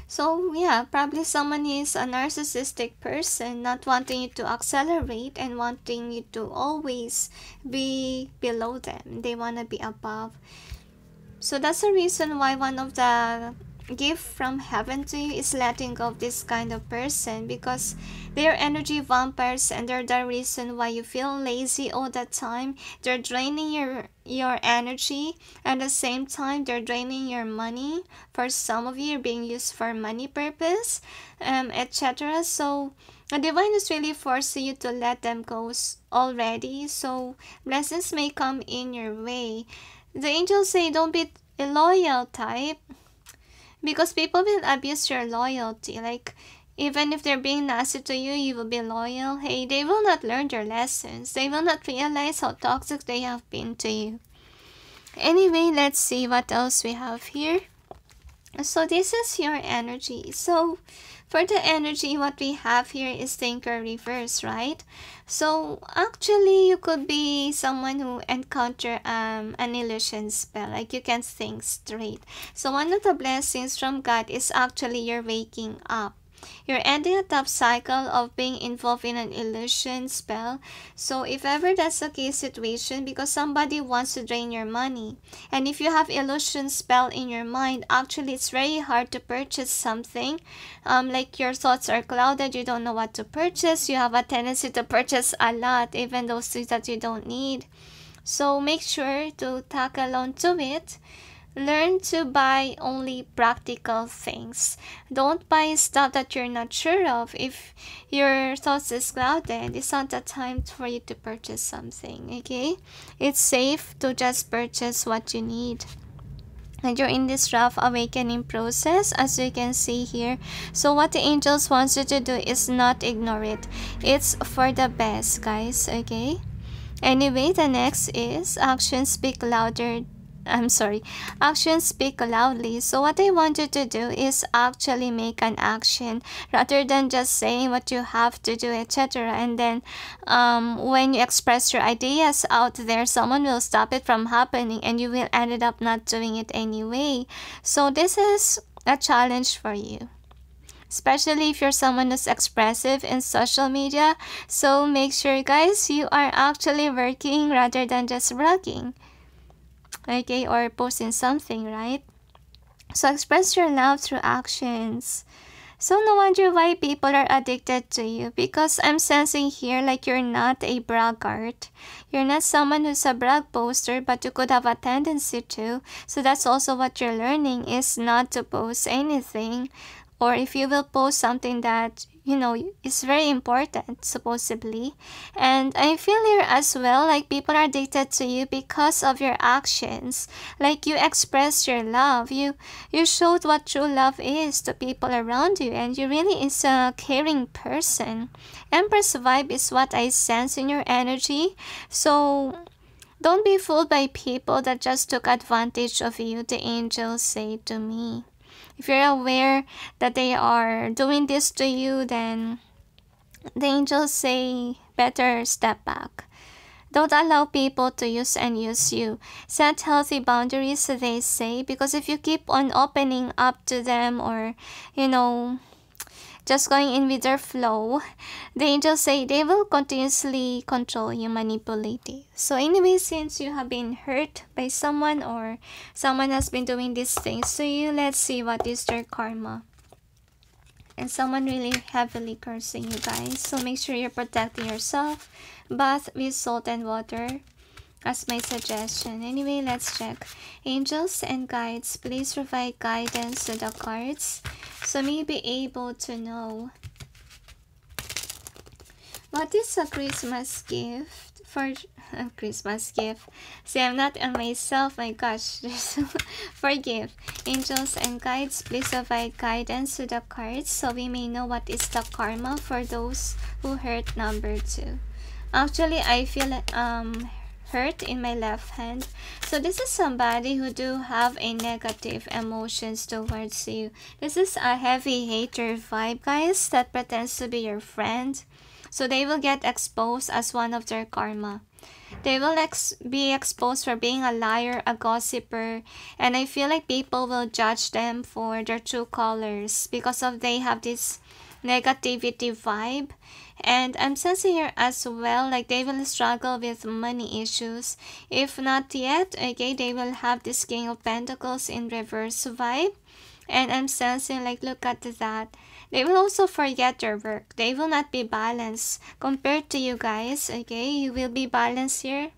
So yeah, probably someone is a narcissistic person, not wanting you to accelerate and wanting you to always be below them. They want to be above. So that's the reason why one of the gift from heaven to you is letting go of this kind of person, because they are energy vampires, and they're the reason why you feel lazy all the time. They're draining your energy, and at the same time they're draining your money. For some of you, you're being used for money purpose, etc. So the divine is really forcing you to let them go already, so blessings may come in your way. The angels say don't be a loyal type, because people will abuse your loyalty. Like, even if they're being nasty to you, you will be loyal. Hey, they will not learn their lessons. They will not realize how toxic they have been to you. Anyway, let's see what else we have here. So this is your energy. So for the energy, what we have here is thinker reverse, right? So actually, you could be someone who encounter an illusion spell, like you can't think straight. So one of the blessings from God is actually you're waking up. You're ending a tough cycle of being involved in an illusion spell. So if ever that's the case situation, because somebody wants to drain your money, and if you have illusion spell in your mind, actually it's very hard to purchase something. Like your thoughts are clouded, you don't know what to purchase. You have a tendency to purchase a lot, even those things that you don't need. So make sure to tackle on to it. Learn to buy only practical things. Don't buy stuff that you're not sure of. If your thoughts is clouded, it's not the time for you to purchase something, okay? It's safe to just purchase what you need. And you're in this rough awakening process, as you can see here. So what the angels wants you to do is not ignore it. It's for the best, guys, okay? Anyway, the next is actions speak louder. Actions speak loudly. So what I want you to do is actually make an action, rather than just saying what you have to do, etc. And then when you express your ideas out there, someone will stop it from happening, and you will end up not doing it anyway. So this is a challenge for you, especially if you're someone who's expressive in social media. So make sure, guys, you are actually working rather than just bragging, okay, or posting something, right? So express your love through actions. So no wonder why people are addicted to you, because I'm sensing here like you're not a braggart. You're not someone who's a brag poster, but you could have a tendency to. So that's also what you're learning, is not to post anything, or if you will post something that you know is very important supposedly. And I feel here as well like people are addicted to you because of your actions. Like you express your love, you showed what true love is to people around you, and you really is a caring person. Empress vibe is what I sense in your energy. So don't be fooled by people that just took advantage of you, the angels say to me. If you're aware that they are doing this to you, then the angels say better step back. Don't allow people to use and use you. Set healthy boundaries, they say, because if you keep on opening up to them, or you know, just going in with their flow, the angels say they will continuously control you, manipulate you. So anyway, since you have been hurt by someone, or someone has been doing these things to you, let's see what is their karma. And someone really heavily cursing you guys, so make sure you're protecting yourself. Bath with salt and water as my suggestion. Anyway, let's check. Angels and guides, please provide guidance to the cards so may be able to know what is a Christmas gift for a Christmas gift. See, I'm not on myself. My gosh, forgive. Angels and guides, please provide guidance to the cards so we may know what is the karma for those who hurt number 2. Actually, I feel hurt in my left hand. So this is somebody who do have a negative emotions towards you. This is a heavy hater vibe, guys, that pretends to be your friend. So they will get exposed as one of their karma. They will be exposed for being a liar, a gossiper, and I feel like people will judge them for their true colors because of they have this negativity vibe. And I'm sensing here as well like they will struggle with money issues. If not yet, okay, they will have this King of Pentacles in reverse vibe. And I'm sensing like, look at that. They will also forget their work. They will not be balanced compared to you guys, okay? You will be balanced here,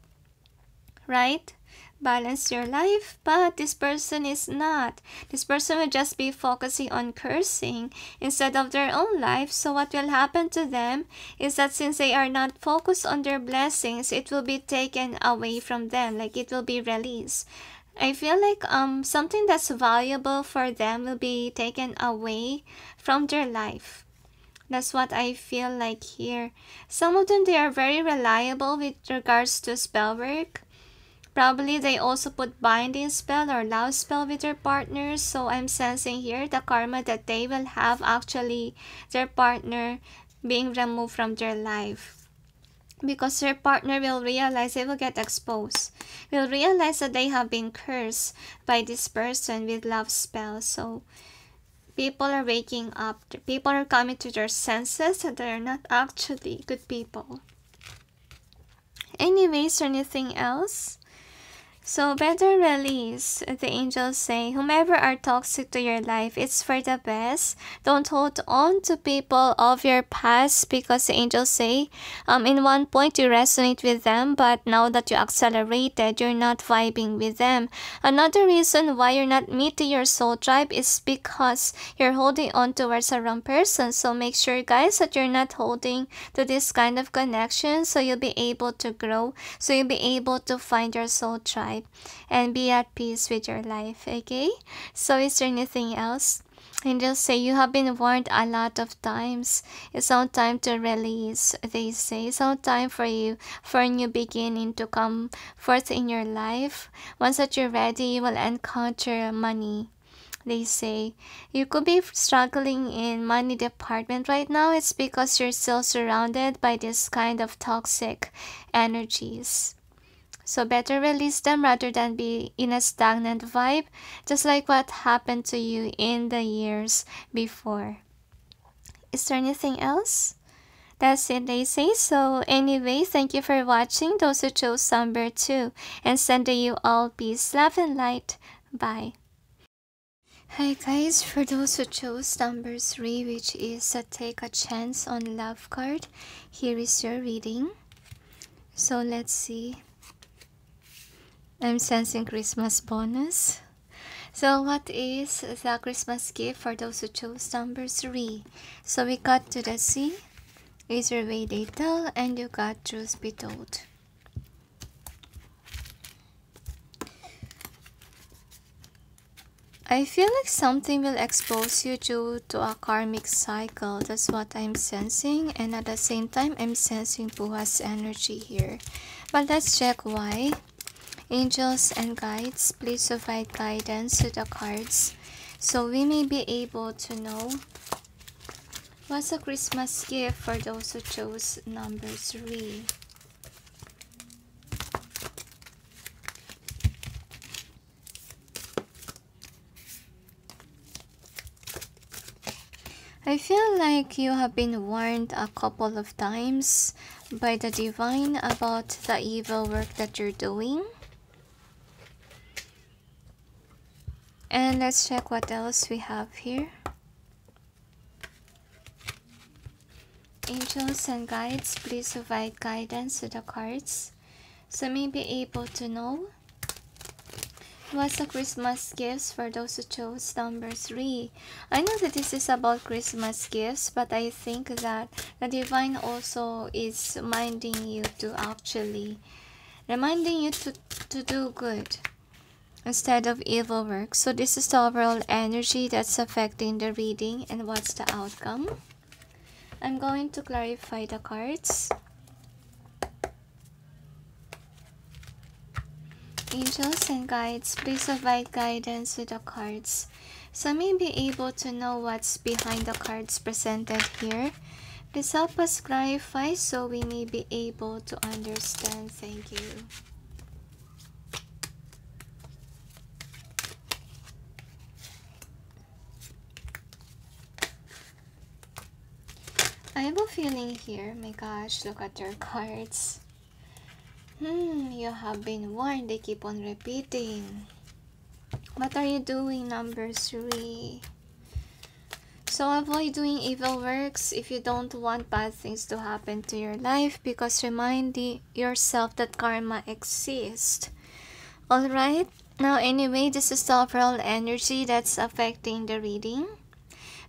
right? Balance your life, but this person is not. This person will just be focusing on cursing instead of their own life. So what will happen to them is that since they are not focused on their blessings, it will be taken away from them, like it will be released. I feel like something that's valuable for them will be taken away from their life. That's what I feel like here. Some of them, they are very reliable with regards to spell work. Probably they also put binding spell or love spell with their partners. So I'm sensing here the karma that they will have actually their partner being removed from their life. Because their partner will realize, they will get exposed, will realize that they have been cursed by this person with love spells. So people are waking up, people are coming to their senses that they're not actually good people. Anyways, anything else? So better release, the angels say. Whomever are toxic to your life, it's for the best. Don't hold on to people of your past, because the angels say in one point you resonate with them, but now that you accelerated, you're not vibing with them. Another reason why you're not meeting your soul tribe is because you're holding on towards the wrong person. So make sure, guys, that you're not holding to this kind of connection, so you'll be able to grow, so you'll be able to find your soul tribe and be at peace with your life, okay? So is there anything else? Angels say you have been warned a lot of times. It's now time to release, they say. It's now time for you, for a new beginning to come forth in your life. Once that you're ready, you will encounter money. They say you could be struggling in money department right now. It's because you're still surrounded by this kind of toxic energies. So better release them rather than be in a stagnant vibe, just like what happened to you in the years before. Is there anything else? That's it, they say. So anyway, thank you for watching, those who chose number 2, and sending you all peace, love, and light. Bye. Hi guys, for those who chose number 3, which is a take a chance on love card, here is your reading. So let's see. I'm sensing Christmas bonus. So what is the Christmas gift for those who chose number 3? So we got to the sea, is your way they tell, and you got truth be told. I feel like something will expose you due to a karmic cycle. That's what I'm sensing. And at the same time, I'm sensing Pooja's energy here. But let's check why. Angels and guides, please provide guidance to the cards, so we may be able to know what's a Christmas gift for those who chose number 3. I feel like you have been warned a couple of times by the divine about the evil work that you're doing. And let's check what else we have here. Angels and guides, please provide guidance to the cards, so may be able to know what's the Christmas gifts for those who chose number 3. I know that this is about Christmas gifts, but I think that the divine also is reminding you to do good instead of evil work. So this is the overall energy that's affecting the reading and what's the outcome. I'm going to clarify the cards. Angels and guides, please provide guidance with the cards, so may be able to know what's behind the cards presented here. Please help us clarify so we may be able to understand. Thank you. I have a feeling here. My gosh, look at your cards. You have been warned. They keep on repeating. What are you doing, number 3? So avoid doing evil works if you don't want bad things to happen to your life, because remind yourself that karma exists. Alright, now anyway, this is the overall energy that's affecting the reading.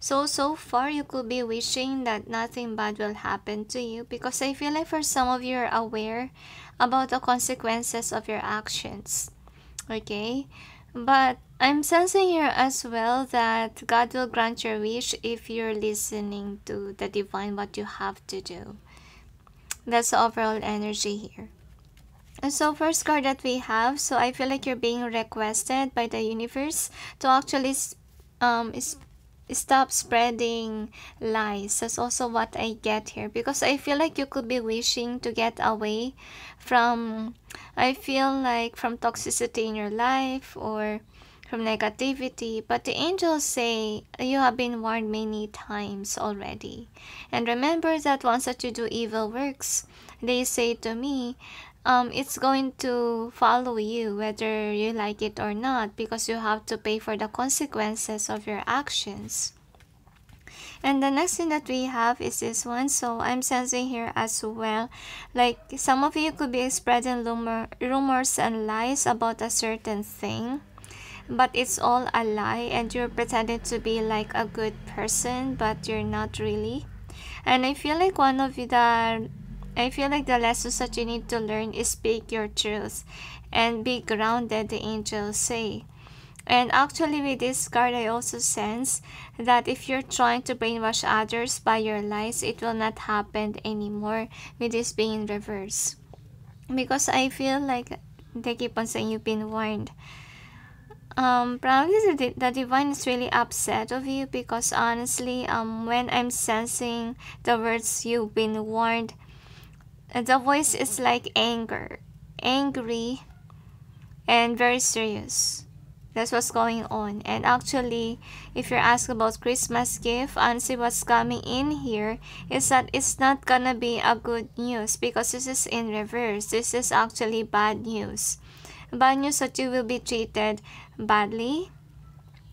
So far you could be wishing that nothing bad will happen to you, because I feel like for some of you are aware about the consequences of your actions. Okay, but I'm sensing here as well that God will grant your wish if you're listening to the divine, what you have to do. That's the overall energy here. And so first card that we have, so I feel like you're being requested by the universe to actually stop spreading lies. That's also what I get here, because I feel like you could be wishing to get away from, I feel like, from toxicity in your life or from negativity. But the angels say you have been warned many times already. And remember that once that you do evil works, they say to me, it's going to follow you whether you like it or not, because you have to pay for the consequences of your actions. And the next thing that we have is this one. So I'm sensing here as well, like some of you could be spreading rumors and lies about a certain thing, but it's all a lie and you're pretending to be like a good person, but you're not really. And I feel like the lessons that you need to learn is speak your truth and be grounded, the angels say. And actually with this card, I also sense that if you're trying to brainwash others by your lies, it will not happen anymore with this being in reverse. Because I feel like they keep on saying you've been warned. Probably the divine is really upset of you, because honestly, when I'm sensing the words you've been warned, the voice is like angry, and very serious. That's what's going on. And actually, if you're asked about Christmas gift, honestly, what's coming in here is that it's not gonna be a good news, because this is in reverse. This is actually bad news. Bad news that you will be treated badly.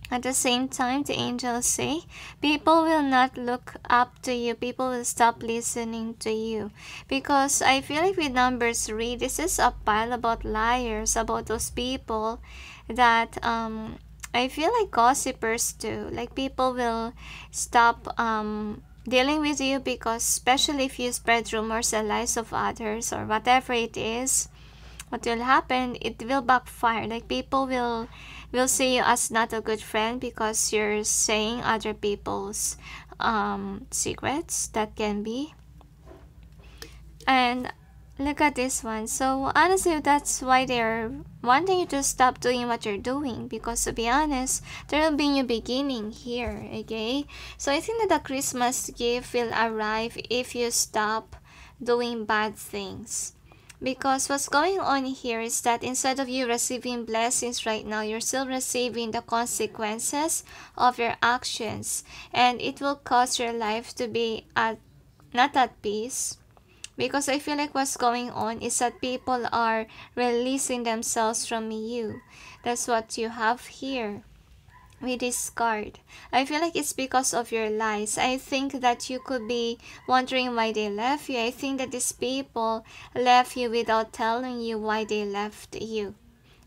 At the same time, the angels say, people will not look up to you. People will stop listening to you. Because I feel like with number 3, this is a pile about liars, about those people that I feel like gossipers too. Like people will stop dealing with you because especially if you spread rumors and lies of others or whatever it is, what will happen, it will backfire. Like people will see you as not a good friend because you're saying other people's secrets that can be. And look at this one. So honestly, that's why they're wanting you to stop doing what you're doing, because to be honest, there will be a new beginning here. Okay, so I think that the Christmas gift will arrive if you stop doing bad things. Because what's going on here is that instead of you receiving blessings right now, you're still receiving the consequences of your actions, and it will cause your life to be not at peace. Because I feel like what's going on is that people are releasing themselves from you. That's what you have here with this card. I feel like it's because of your lies. I think that you could be wondering why they left you. I think that these people left you without telling you why they left you.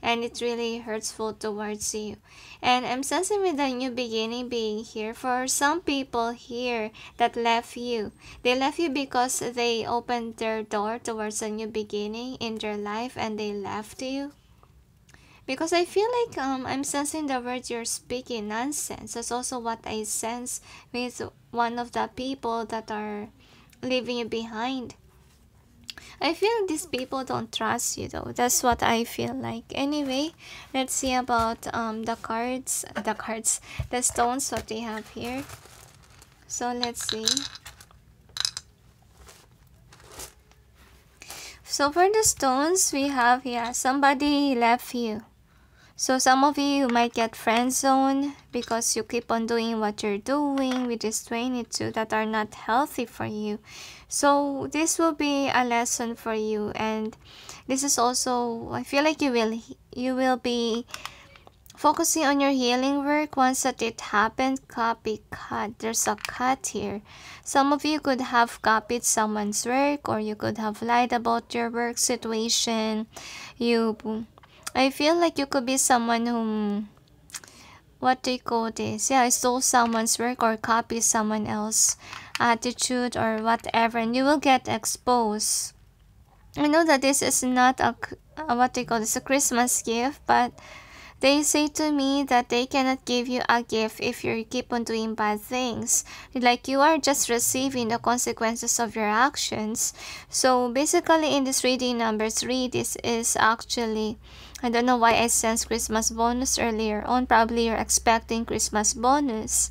And it's really hurtful towards you. And I'm sensing with the new beginning being here for some people here that left you. They left you because they opened their door towards a new beginning in their life and they left you. Because I feel like I'm sensing the words you're speaking nonsense. That's also what I sense with one of the people that are leaving you behind. I feel these people don't trust you though. That's what I feel like. Anyway, let's see about the stones what they have here. So let's see. So for the stones we have here, somebody left you. So some of you might get friend zone because you keep on doing what you're doing with this 22 that are not healthy for you. So this will be a lesson for you, and this is also, I feel like you will be focusing on your healing work once that it happened. Copycat. There's a cat here. Some of you could have copied someone's work, or you could have lied about your work situation. I feel like you could be someone whom, what do you call this? Yeah, stole someone's work or copy someone else's attitude or whatever, and you will get exposed. I know that this is not a what do you call this, a Christmas gift, but they say to me that they cannot give you a gift if you keep on doing bad things. Like you are just receiving the consequences of your actions. So basically in this reading number 3, this is actually, I don't know why I sensed Christmas bonus earlier on. Probably you're expecting Christmas bonus.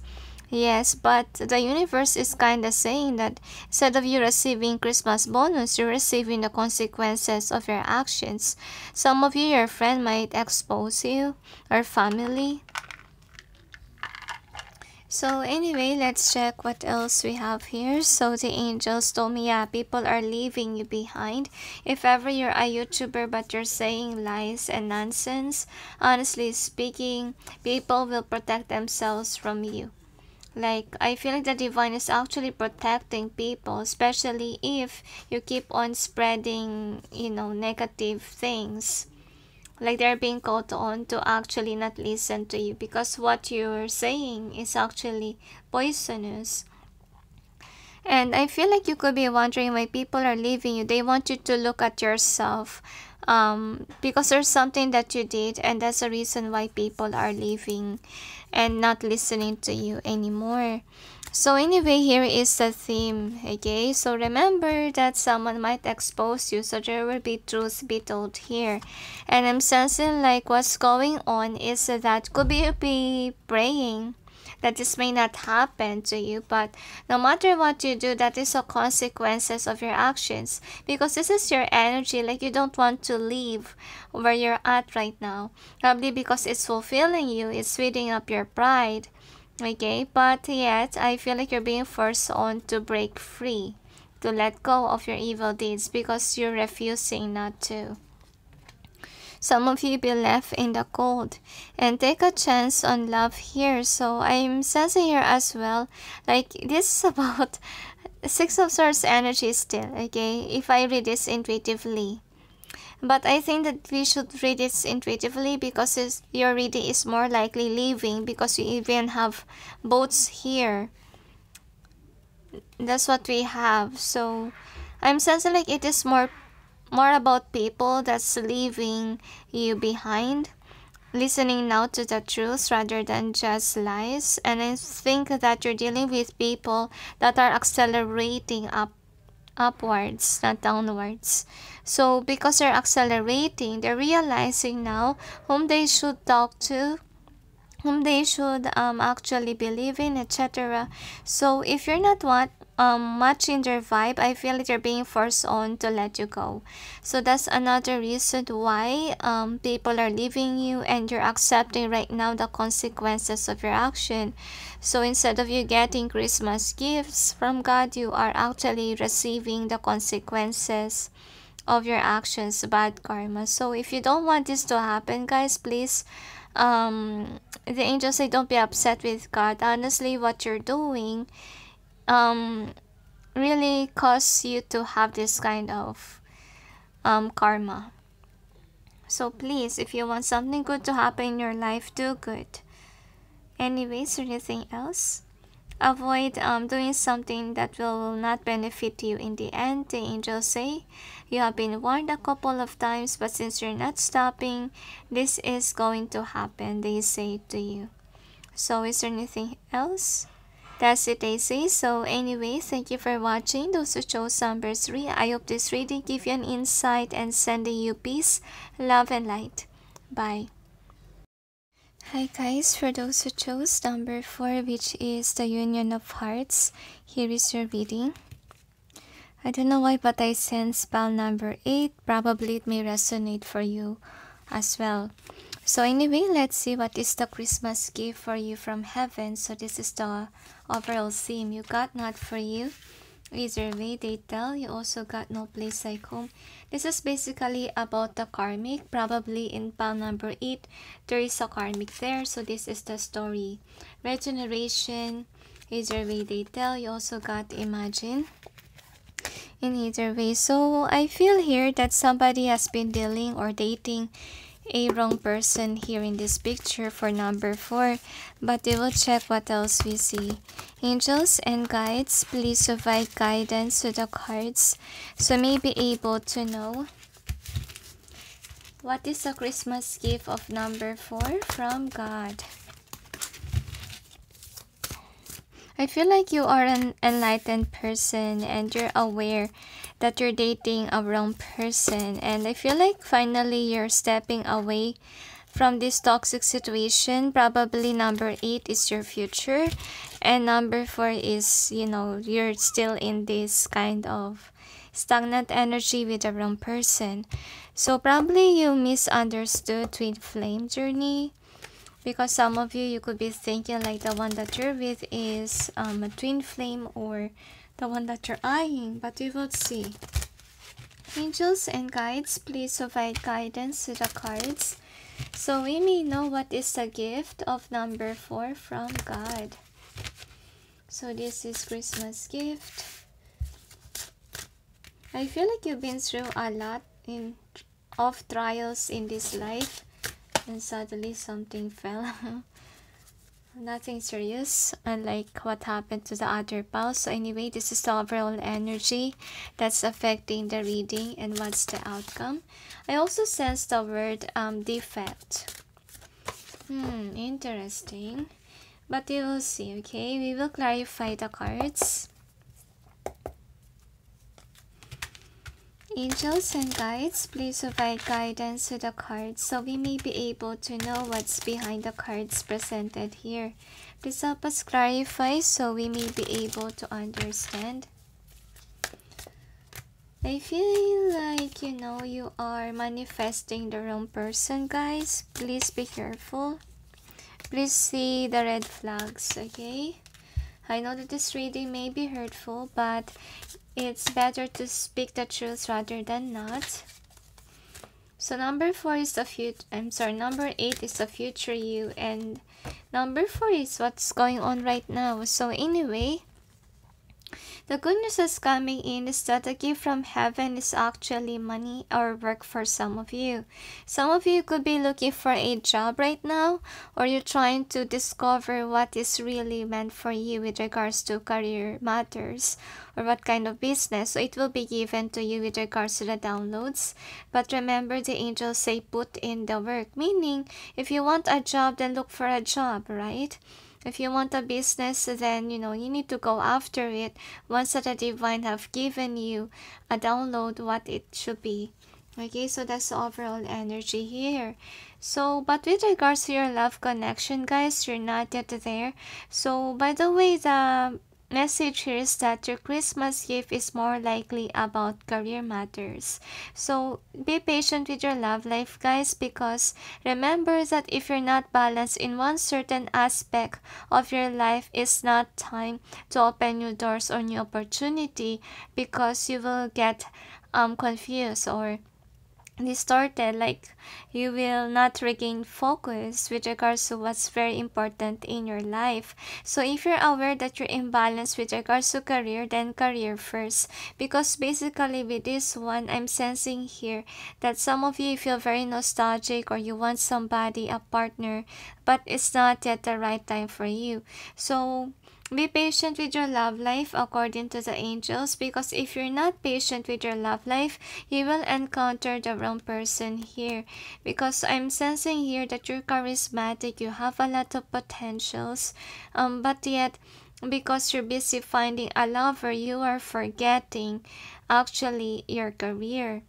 Yes, but the universe is kind of saying that instead of you receiving Christmas bonus, you're receiving the consequences of your actions. Some of you, your friend might expose you, or family. So anyway, let's check what else we have here. So the angels told me, yeah, people are leaving you behind. If ever you're a YouTuber but you're saying lies and nonsense, honestly speaking, people will protect themselves from you. Like, I feel like the divine is actually protecting people, especially if you keep on spreading, negative things. Like they're being called on to actually not listen to you because what you're saying is actually poisonous. And I feel like you could be wondering why people are leaving you. They want you to look at yourself because there's something that you did, and that's the reason why people are leaving and not listening to you anymore. So anyway, here is the theme, okay? So remember that someone might expose you, so there will be truth be told here. And I'm sensing like what's going on is that could be praying that this may not happen to you, but no matter what you do, that is the consequences of your actions, because this is your energy. Like you don't want to leave where you're at right now, probably because it's fulfilling you, it's feeding up your pride, okay? But yet I feel like you're being forced on to break free, to let go of your evil deeds because you're refusing not to. Some of you be left in the cold and take a chance on love here. So I'm sensing here as well, like this is about 6 of Swords energy still, okay? If I read this intuitively, But I think that we should read it intuitively, because your reading is more likely leaving, because we even have boats here. That's what we have. So I'm sensing like it is more about people that's leaving you behind, listening now to the truth rather than just lies. And I think that you're dealing with people that are accelerating upwards, not downwards. So because they're accelerating, they're realizing now whom they should talk to, whom they should actually believe in, etc. So if you're not matching their vibe, I feel like you're being forced on to let you go. So that's another reason why people are leaving you, and you're accepting right now the consequences of your action. So instead of you getting Christmas gifts from God, you are actually receiving the consequences of your actions, bad karma. So if you don't want this to happen, guys, please, the angels say don't be upset with God. Honestly, what you're doing really cause you to have this kind of karma. So please, if you want something good to happen in your life, do good. Anyways, anything else? Avoid doing something that will not benefit you in the end. The angels say you have been warned a couple of times, but since you're not stopping, this is going to happen, they say to you. So is there anything else? That's it, they say. So anyway, thank you for watching. Those who chose number 3, I hope this reading give you an insight and sending you peace, love, and light. Bye. Hi guys, for those who chose number 4, which is the Union of Hearts, here is your reading. I don't know why, but I sense pile number 8. Probably it may resonate for you as well. So anyway, let's see what is the Christmas gift for you from heaven. So this is the overall theme. You got not for you. Either way, they tell you also got no place like home. This is basically about the karmic. Probably in pile number 8, there is a karmic there. So this is the story. Regeneration. Either way, they tell you also got imagine. In either way, so I feel here that somebody has been dealing or dating a wrong person here in this picture for number 4, but we will check what else we see. Angels and guides, please provide guidance to the cards so may be able to know what is the Christmas gift of number 4 from God. I feel like you are an enlightened person and you're aware that you're dating a wrong person, and I feel like finally you're stepping away from this toxic situation. Probably number 8 is your future, and number 4 is, you're still in this kind of stagnant energy with the wrong person. So probably you misunderstood twin flame journey. Because some of you could be thinking like the one that you're with is a twin flame, or the one that you're eyeing, but we will see. Angels and guides, please provide guidance to the cards so we may know what is the gift of number 4 from God. So this is Christmas gift. I feel like you've been through a lot of trials in this life, and suddenly something fell. Nothing serious, unlike what happened to the other pals. So anyway, this is the overall energy that's affecting the reading and what's the outcome. I also sense the word defect. Interesting. But we will see, okay? We will clarify the cards. Angels and guides, please provide guidance to the cards so we may be able to know what's behind the cards presented here. Please help us clarify so we may be able to understand. I feel like, you are manifesting the wrong person, guys. Please be careful. Please see the red flags, okay? I know that this reading may be hurtful, but it's better to speak the truth rather than not. So number 4 is number 8 is the future you, and number 4 is what's going on right now. So anyway, The good news is coming in is that the gift from heaven is actually money or work for some of you. Some of you could be looking for a job right now, or you're trying to discover what is really meant for you with regards to career matters or what kind of business. So it will be given to you with regards to the downloads. But remember, the angels say put in the work, meaning if you want a job, then look for a job, right? If you want a business, then you need to go after it once that the divine have given you a download what it should be. Okay, so that's the overall energy here. So, but with regards to your love connection, guys, you're not yet there. So, by the way, the message here is that your Christmas gift is more likely about career matters. So be patient with your love life, guys, because remember that if you're not balanced in one certain aspect of your life, it's not time to open new doors or new opportunity, because you will get confused or distorted, like you will not regain focus with regards to what's very important in your life. So if you're aware that you're imbalanced with regards to career, then career first, because basically with this one, I'm sensing here that some of you feel very nostalgic or you want somebody, a partner, but it's not yet the right time for you. So be patient with your love life according to the angels, because if you're not patient with your love life, you will encounter the wrong person here. Because I'm sensing here that you're charismatic, you have a lot of potentials, but yet because you're busy finding a lover, you are forgetting actually your career.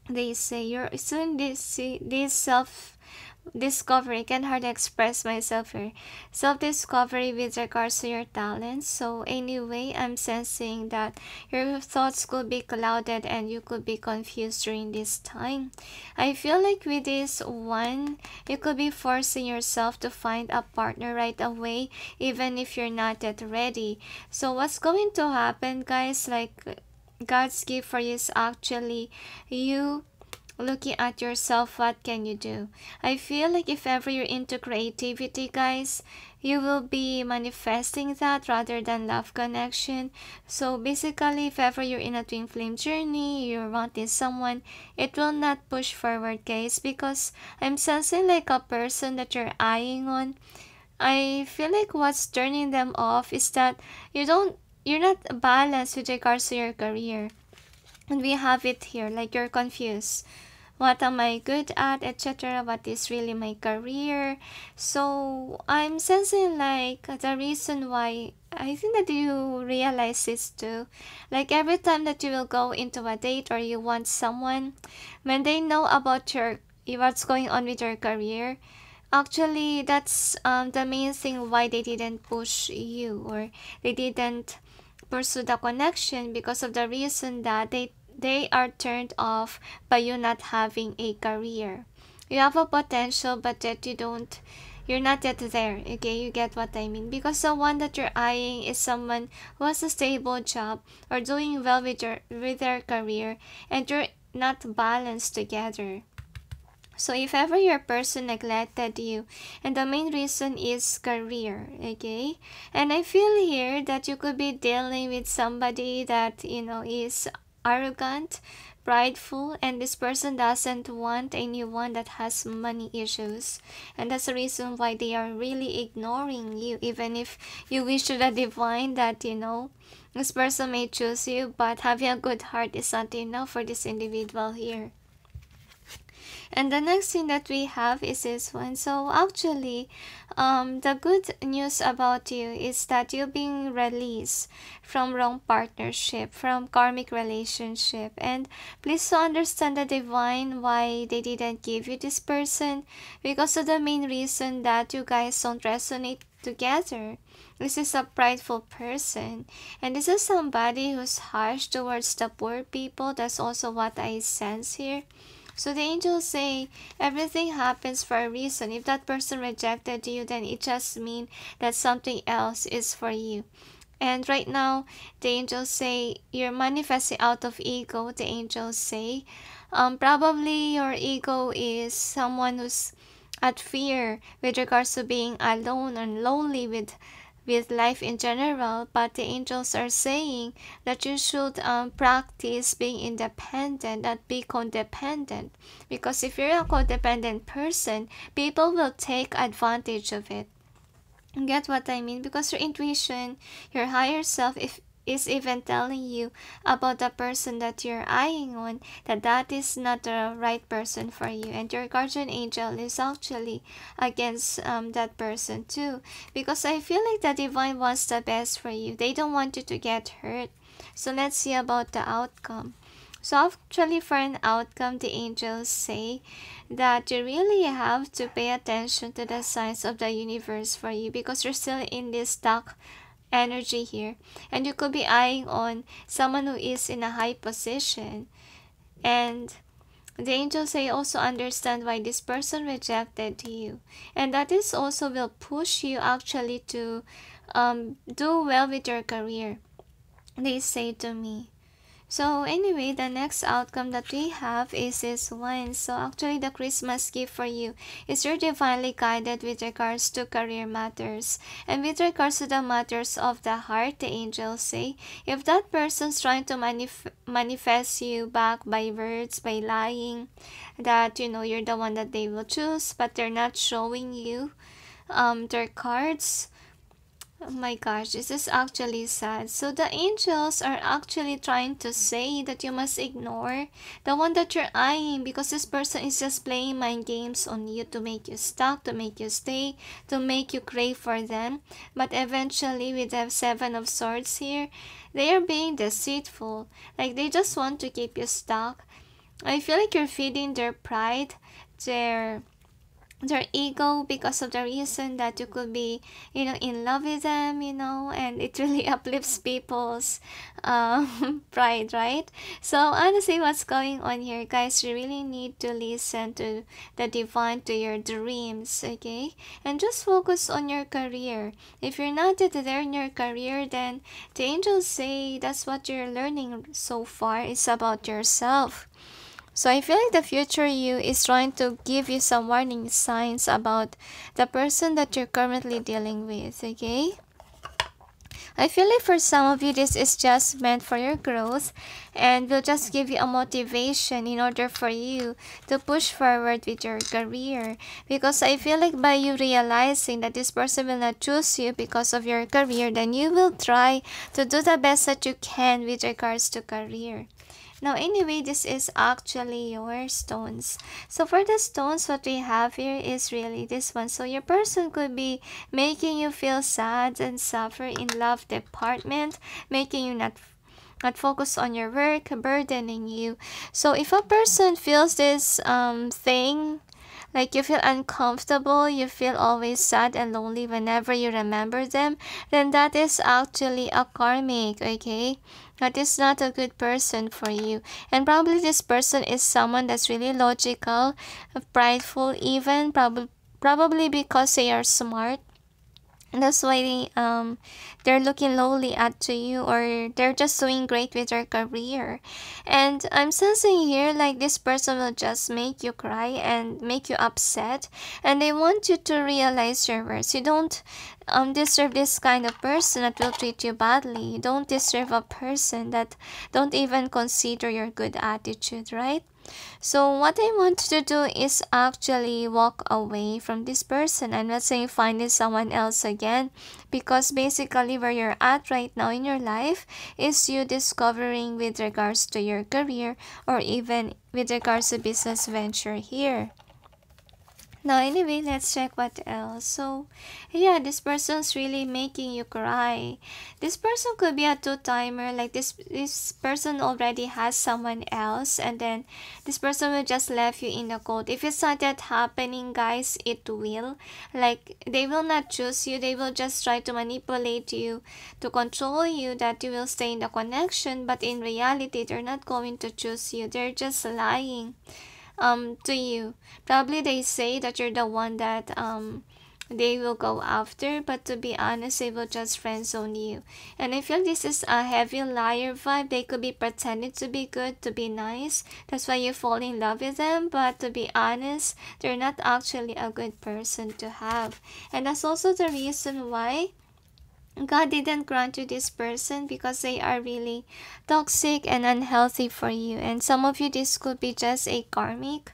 They say you're still in this self-discovery. I can hardly express myself here. Self-discovery with regards to your talents. So anyway, I'm sensing that your thoughts could be clouded and you could be confused during this time. I feel like with this one, you could be forcing yourself to find a partner right away, even if you're not yet ready. So what's going to happen, guys, like God's gift for you is actually you looking at yourself, what can you do? I feel like if ever you're into creativity, guys, you will be manifesting that rather than love connection. So basically, if ever you're in a twin flame journey, you're wanting someone, it will not push forward, guys, because I'm sensing like a person that you're eyeing on. I feel like what's turning them off is that you're not balanced with regards to your career. And we have it here, like you're confused. What am I good at, etc.? What is really my career? So I'm sensing like the reason why I think that you realize this too. Like every time that you will go into a date or you want someone, when they know about what's going on with your career, actually that's the main thing why they didn't push you or they didn't pursue the connection, because of the reason that they are turned off by you not having a career. You have a potential, but yet you're not yet there. Okay, you get what I mean? Because the one that you're eyeing is someone who has a stable job or doing well with their career, and you're not balanced together. So if ever your person neglected you, and the main reason is career, okay? And I feel here that you could be dealing with somebody that, is arrogant, prideful, and this person doesn't want anyone that has money issues. And that's the reason why they are really ignoring you, even if you wish to the divine that, this person may choose you, but having a good heart is not enough for this individual here. And the next thing that we have is this one. So actually, the good news about you is that you're being released from wrong partnership, from karmic relationship. And please to understand the divine why they didn't give you this person, because of the main reason that you guys don't resonate together. This is a prideful person, and this is somebody who's harsh towards the poor people. That's also what I sense here. So the angels say everything happens for a reason. If that person rejected you, then it just means that something else is for you. And right now, the angels say you're manifesting out of ego. The angels say probably your ego is someone who's at fear with regards to being alone and lonely with with life in general, but the angels are saying that you should practice being independent, not be codependent. Because if you're a codependent person, people will take advantage of it. Get what I mean? Because your intuition, your higher self, if is even telling you about the person that you're eyeing on, that is not the right person for you, and your guardian angel is actually against that person too, because I feel like the divine wants the best for you. They don't want you to get hurt. So let's see about the outcome. So actually, for an outcome, the angels say that you really have to pay attention to the signs of the universe for you, because you're still in this stuck energy here, and you could be eyeing on someone who is in a high position. And the angels say also understand why this person rejected you, and that is also will push you actually to do well with your career, they say to me. So anyway, the next outcome that we have is this one. So actually, the Christmas gift for you is you're divinely guided with regards to career matters. And with regards to the matters of the heart, the angels say, if that person's trying to manifest you back by words, by lying, that you're the one that they will choose, but they're not showing you their cards. Oh my gosh, this is actually sad. So the angels are actually trying to say that you must ignore the one that you're eyeing, because this person is just playing mind games on you to make you stuck, to make you stay, to make you crave for them. But eventually, with the Seven of Swords here, they are being deceitful. Like, they just want to keep you stuck. I feel like you're feeding their pride, their ego, because of the reason that you could be in love with them, and it really uplifts people's pride, right? So honestly, what's going on here, guys, you really need to listen to the divine, to your dreams, okay? And just focus on your career. If you're not there in your career, then the angels say that's what you're learning so far is about yourself. So I feel like the future you is trying to give you some warning signs about the person that you're currently dealing with, okay? I feel like for some of you, this is just meant for your growth and will just give you a motivation in order for you to push forward with your career. Because I feel like by you realizing that this person will not choose you because of your career, then you will try to do the best that you can with regards to career. Now anyway, this is actually your stones. So for the stones, what we have here is really this one. So your person could be making you feel sad and suffer in love department, making you not focus on your work, burdening you. So if a person feels this thing, like you feel uncomfortable, you feel always sad and lonely whenever you remember them, then that is actually a karmic, okay? That is not a good person for you. And probably this person is someone that's really logical, prideful even, probably because they are smart. That's why they're looking lowly at to you, or they're just doing great with their career. And I'm sensing here like this person will just make you cry and make you upset, and they want you to realize your worth. You don't deserve this kind of person that will treat you badly. You don't deserve a person that don't even consider your good attitude, right? So what I want to do is actually walk away from this person. I'm not saying finding someone else again, because basically where you're at right now in your life is you discovering with regards to your career, or even with regards to business venture here. Now anyway, let's check what else. So yeah, this person's really making you cry. This person could be a two-timer, like this person already has someone else, and then this person will just left you in the cold. If it's not that happening, guys, it will. Like, they will not choose you, they will just try to manipulate you, to control you, that you will stay in the connection, but in reality they're not going to choose you. They're just lying to you. Probably they say that you're the one that they will go after, but to be honest, they will just friend zone you. And I feel this is a heavy liar vibe. They could be pretending to be good, to be nice, that's why you fall in love with them, but to be honest, they're not actually a good person to have. And that's also the reason why God didn't grant you this person because they are really toxic and unhealthy for you. And some of you, this could be just a karmic,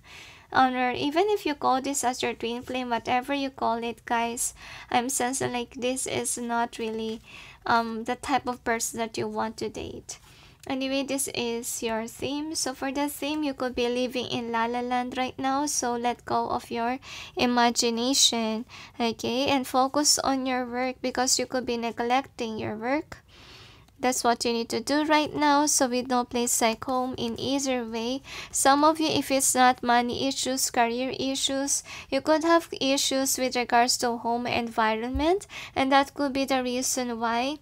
or even if you call this as your twin flame, whatever you call it, guys, I'm sensing like this is not really the type of person that you want to date. Anyway, this is your theme. So for the theme, you could be living in La La Land right now. So let go of your imagination, okay? And focus on your work because you could be neglecting your work. That's what you need to do right now. So with no place like home in either way. Some of you, if it's not money issues, career issues, you could have issues with regards to home environment. And that could be the reason why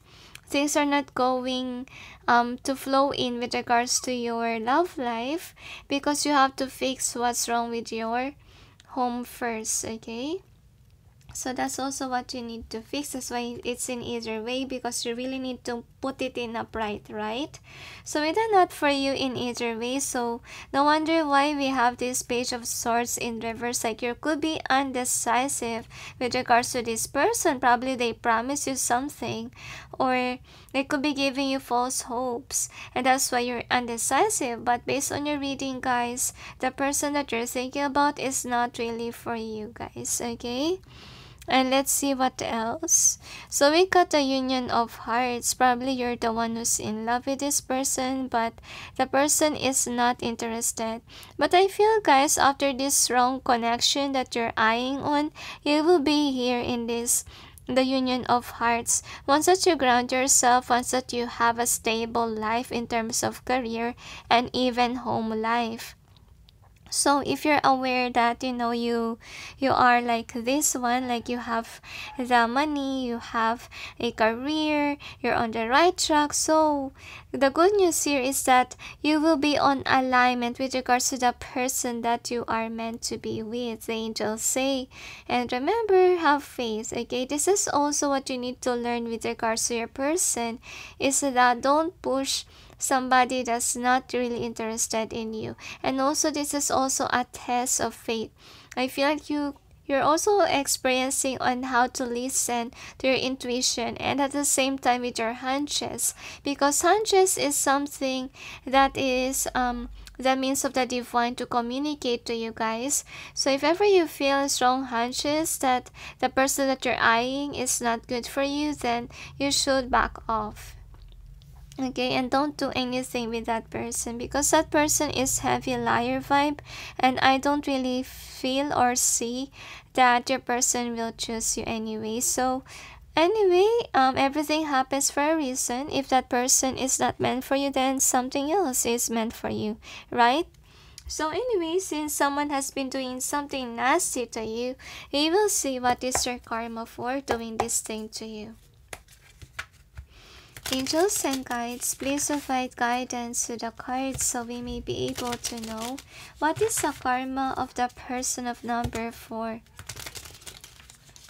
things are not going to flow in with regards to your love life, because you have to fix what's wrong with your home first, okay? So that's also what you need to fix. That's why it's in either way, because you really need to put it in upright, right? So it's not for you in either way. So no wonder why we have this Page of Swords in reverse. Like you could be undecisive with regards to this person. Probably they promise you something, or they could be giving you false hopes, and that's why you're undecisive. But based on your reading, guys, the person that you're thinking about is not really for you, guys, okay? And let's see what else. So we got the Union of Hearts. Probably you're the one who's in love with this person, but the person is not interested. But I feel, guys, after this wrong connection that you're eyeing on, you will be here in this, the Union of Hearts. Once that you ground yourself, once that you have a stable life in terms of career and even home life. So if you're aware that you are like this one, like you have the money, you have a career, you're on the right track. So the good news here is that you will be on alignment with regards to the person that you are meant to be with, the angels say. And remember, have faith, okay? This is also what you need to learn with regards to your person, is that don't push somebody that's not really interested in you. And also, this is also a test of faith. I feel like you're also experiencing on how to listen to your intuition, and at the same time with your hunches, because hunches is something that is the means of the divine to communicate to you, guys. So if ever you feel strong hunches that the person that you're eyeing is not good for you, then you should back off, okay? And don't do anything with that person, because that person is heavy liar vibe, and I don't really feel or see that your person will choose you anyway. So anyway, everything happens for a reason. If that person is not meant for you, then something else is meant for you, right? So anyway, since someone has been doing something nasty to you, you will see what is your karma for doing this thing to you. Angels and guides, please provide guidance to the cards so we may be able to know what is the karma of the person of number 4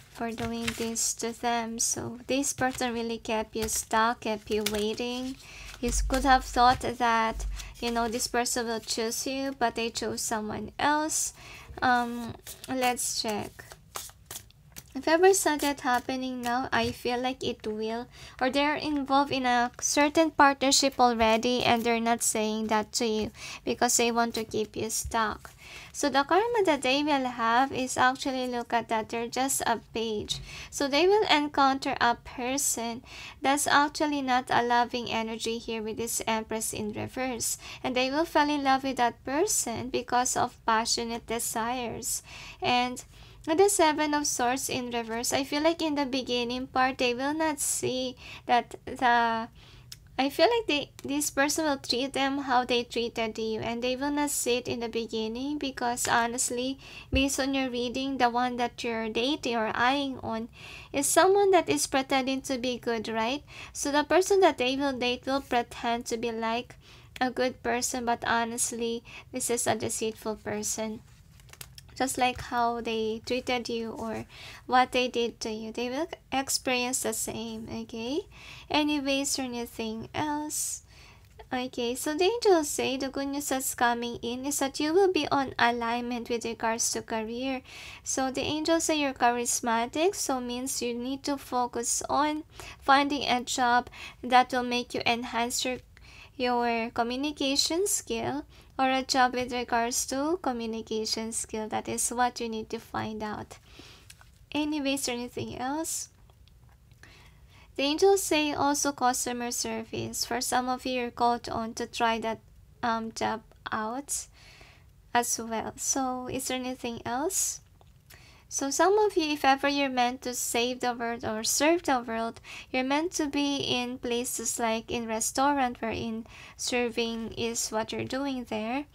for doing this to them. So this person really kept you stuck, kept you waiting. You could have thought that, this person will choose you, but they chose someone else. Let's check. If ever saw that happening now, I feel like it will. Or they're involved in a certain partnership already, and they're not saying that to you because they want to keep you stuck. So the karma that they will have is actually, look at that, they're just a page. So they will encounter a person that's actually not a loving energy here with this Empress in reverse. And they will fall in love with that person because of passionate desires. And the Seven of Swords in reverse, I feel like in the beginning part, they will not see that I feel like this person will treat them how they treated you, and they will not see it in the beginning, because honestly, based on your reading, the one that you're dating or eyeing on is someone that is pretending to be good, right? So the person that they will date will pretend to be like a good person, but honestly, this is a deceitful person. Just like how they treated you or what they did to you, they will experience the same, okay? Anyways, or anything else? Okay, so the angels say the good news that's coming in is that you will be on alignment with regards to career. So the angels say you're charismatic, so means you need to focus on finding a job that will make you enhance your communication skill, or a job with regards to communication skill. That is what you need to find out. Anyways, or anything else? The angels say also customer service. For some of you, you're called on to try that job out as well. So is there anything else? So some of you, if ever you're meant to save the world or serve the world, you're meant to be in places like in restaurant wherein serving is what you're doing there,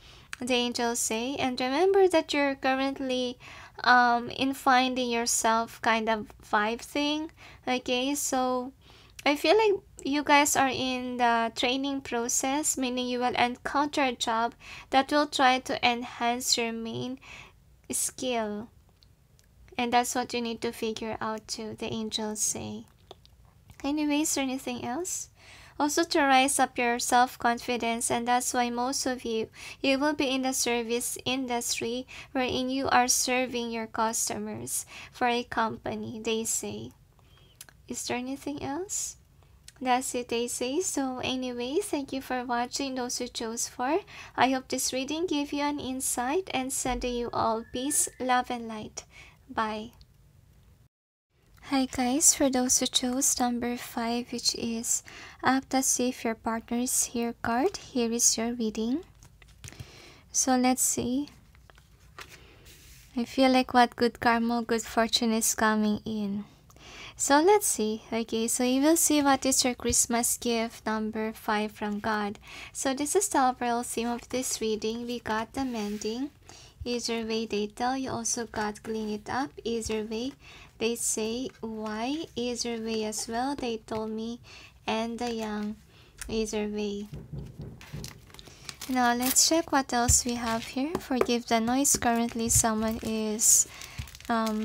the angels say. And remember that you're currently in finding yourself kind of vibe thing. Okay, so I feel like you guys are in the training process, meaning you will encounter a job that will try to enhance your main skill. And that's what you need to figure out too, the angels say. Anyways, or anything else? Also to rise up your self-confidence, and that's why most of you will be in the service industry wherein you are serving your customers for a company, they say. Is there anything else? That's it, they say. So anyway, thank you for watching, those who chose for. I hope this reading gave you an insight and sending you all peace, love, and light. Bye. Hi guys, for those who chose number 5, which is act as if your partner is here card, here is your reading. So let's see. I feel like what good karma, good fortune is coming in. So let's see. Okay, so you will see what is your Christmas gift number 5 from God. So this is the overall theme of this reading. We got the mending. Either way, they tell you. Also got clean it up. Either way, they say why. Either way as well, they told me. And the young. Either way. Now let's check what else we have here. Forgive the noise. Currently someone is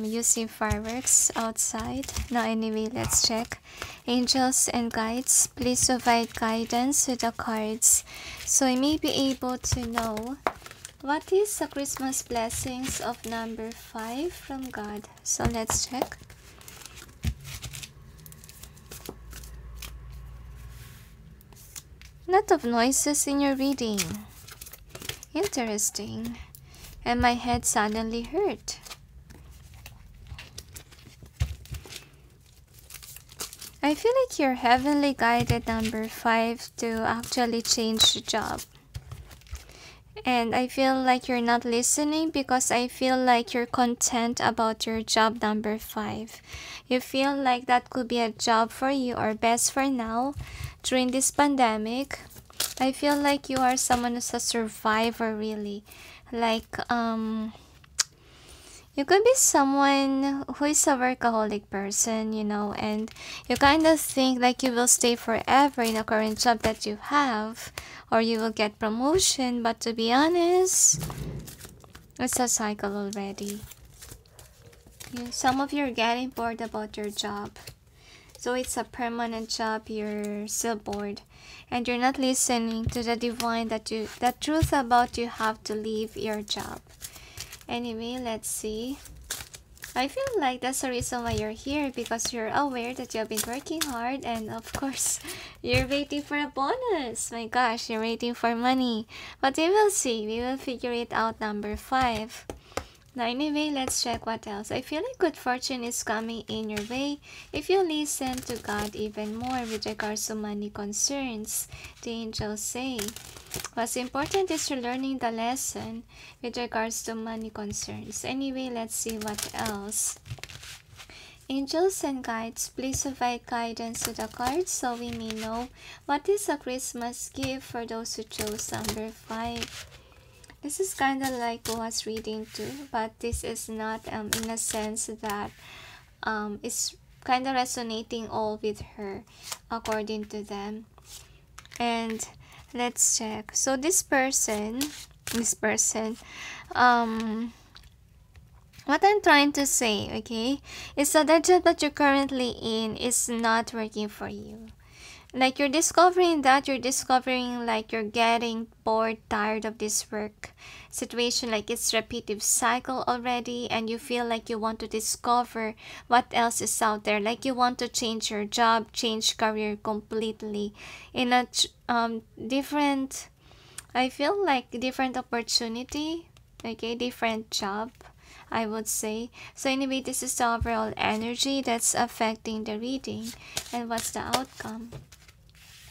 using fireworks outside. Now anyway, let's check. Angels and guides, please provide guidance with the cards so I may be able to know what is the Christmas blessings of number 5 from God. So let's check. Lot of noises in your reading. Interesting. And my head suddenly hurt. I feel like you're heavenly guided number 5 to actually change the job. And I feel like you're not listening because I feel like you're content about your job number 5. You feel like that could be a job for you or best for now during this pandemic. I feel like you are someone who's a survivor really. Like you could be someone who is a workaholic person, you know, and you kind of think like you will stay forever in the current job that you have, or you will get promotion, but to be honest, it's a cycle already. Some of you are getting bored about your job. So it's a permanent job, you're still bored. And you're not listening to the divine that truth about you have to leave your job. Anyway, let's see. I feel like that's the reason why you're here, because you're aware that you have been working hard, and of course, you're waiting for a bonus. My gosh, you're waiting for money. But we will see. We will figure it out number 5. Now anyway, let's check what else. I feel like good fortune is coming in your way if you listen to God even more with regards to money concerns, the angels say. What's important is you're learning the lesson with regards to money concerns. Anyway, let's see what else. Angels and guides, please provide guidance to the cards so we may know what is a Christmas gift for those who chose number 5. This is kind of like Pooja's reading too, but this is not in a sense that it's kind of resonating all with her according to them. And let's check. So this person, what I'm trying to say, okay, is that the job that you're currently in is not working for you. Like you're discovering that, you're discovering like you're getting bored, tired of this work situation, like it's repetitive cycle already, and you feel like you want to discover what else is out there, like you want to change your job, change career completely in a different, I feel like different opportunity, okay, different job, I would say. So anyway, this is the overall energy that's affecting the reading. And what's the outcome?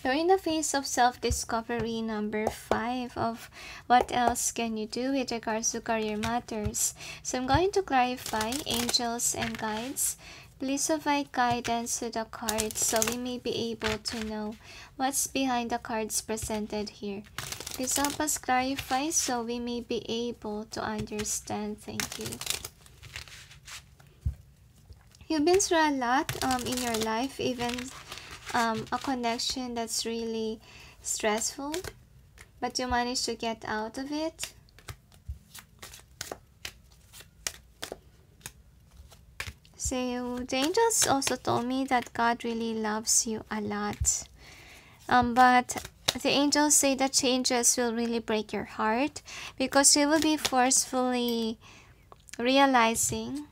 You're in the phase of self-discovery, number 5, of what else can you do with regards to career matters. So I'm going to clarify, angels and guides. Please provide guidance to the cards so we may be able to know what's behind the cards presented here. Please help us clarify so we may be able to understand. Thank you. You've been through a lot in your life, even a connection that's really stressful, but you managed to get out of it. So the angels also told me that God really loves you a lot, but the angels say that changes will really break your heart because you will be forcefully realizing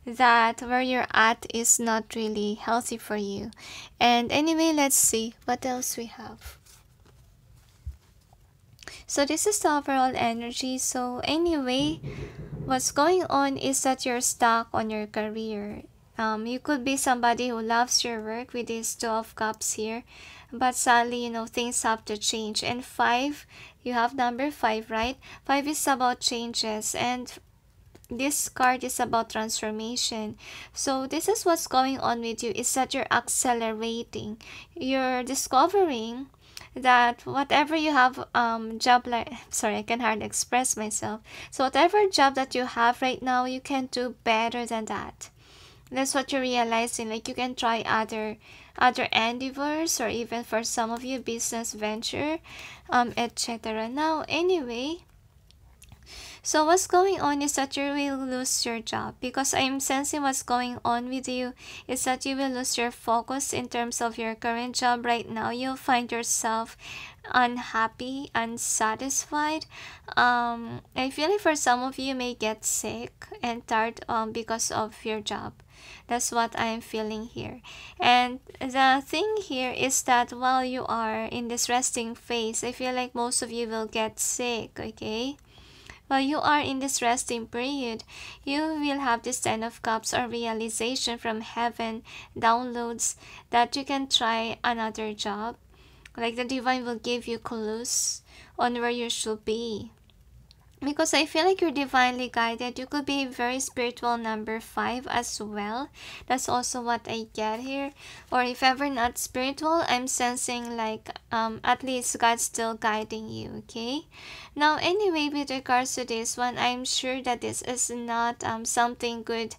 that where you're at is not really healthy for you. And anyway, let's see what else we have. So this is the overall energy. So anyway, what's going on is that you're stuck on your career. You could be somebody who loves your work with this 12 cups here, but sadly, things have to change. And 5, you have number 5, right? 5 is about changes, and this card is about transformation. So this is what's going on with you, is that you're accelerating. You're discovering that whatever you have job, like, sorry, I can hardly express myself. So whatever job that you have right now, you can do better than that. That's what you're realizing. Like you can try other endeavors, or even for some of you, business venture, etc. Now anyway, so what's going on is that you will lose your job, because I'm sensing what's going on with you is that you will lose your focus in terms of your current job right now. You'll find yourself unhappy, unsatisfied. I feel like for some of you may get sick and tired because of your job. That's what I'm feeling here. And the thing here is that while you are in this resting phase, I feel like most of you will get sick, okay? While you are in this resting period, you will have this 10 of cups, or realization from heaven, downloads that you can try another job. Like the divine will give you clues on where you should be. Because I feel like you're divinely guided. You could be very spiritual, number 5 as well. That's also what I get here. Or if ever not spiritual, I'm sensing like at least God's still guiding you, okay? Now anyway, with regards to this one, I'm sure that this is not something good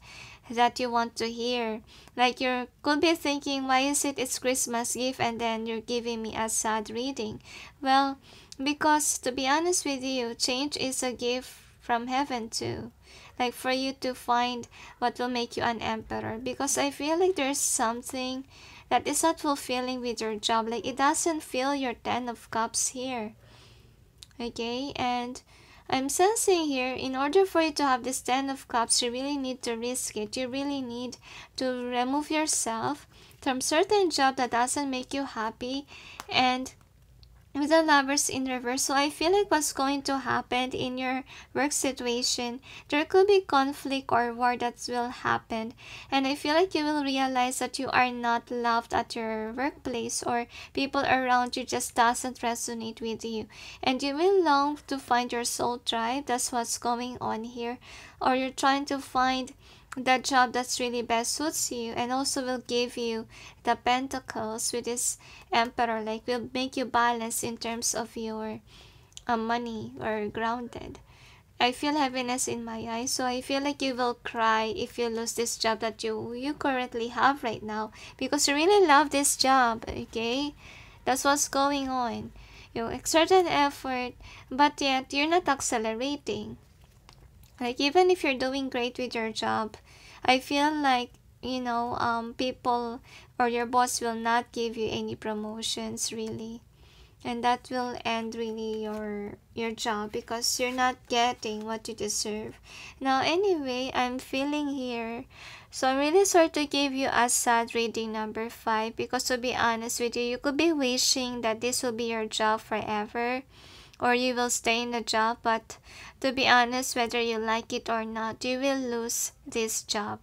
that you want to hear. Like you could be thinking, why is it's Christmas gift and then you're giving me a sad reading? Well, because to be honest with you, change is a gift from heaven too. Like for you to find what will make you an emperor. Because I feel like there's something that is not fulfilling with your job. Like it doesn't feel your 10 of cups here. Okay, and I'm sensing here, in order for you to have this 10 of cups, you really need to risk it. You really need to remove yourself from certain job that doesn't make you happy, and with the Lovers in reverse. So I feel like what's going to happen in your work situation, there could be conflict or war that will happen, and I feel like you will realize that you are not loved at your workplace, or people around you just doesn't resonate with you, and you will long to find your soul tribe. That's what's going on here. Or you're trying to find the job that's really best suits you, and also will give you the pentacles with this emperor, like will make you balance in terms of your money, or grounded. I feel heaviness in my eyes, so I feel like you will cry if you lose this job that you currently have right now, because you really love this job, okay? That's what's going on. You exert an effort, but yet you're not accelerating. Like even if you're doing great with your job, I feel like people or your boss will not give you any promotions really, and that will end really your job because you're not getting what you deserve. Now anyway, I'm feeling here, so I'm really sorry to give you a sad reading, number 5, because to be honest with you, you could be wishing that this will be your job forever, or you will stay in the job, but to be honest, whether you like it or not, you will lose this job.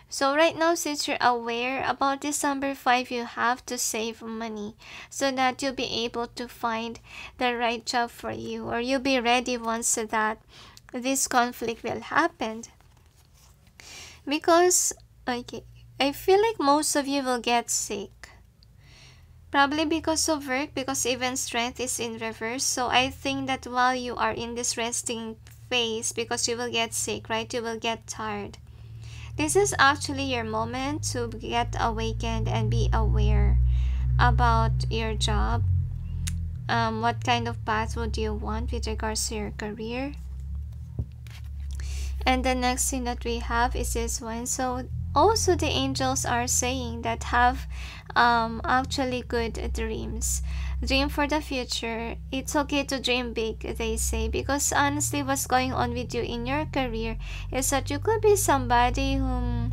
So right now, since you're aware about this number 5, you have to save money so that you'll be able to find the right job for you, or you'll be ready once that this conflict will happen. Because, okay, I feel like most of you will get sick. Probably because of work, because even strength is in reverse. So I think that while you are in this resting phase, because you will get sick, right? You will get tired. This is actually your moment to get awakened and be aware about your job. What kind of path would you want with regards to your career? And the next thing that we have is this one. So also the angels are saying that have actually good dreams. Dream for the future. It's okay to dream big, they say, because honestly what's going on with you in your career is that you could be somebody whom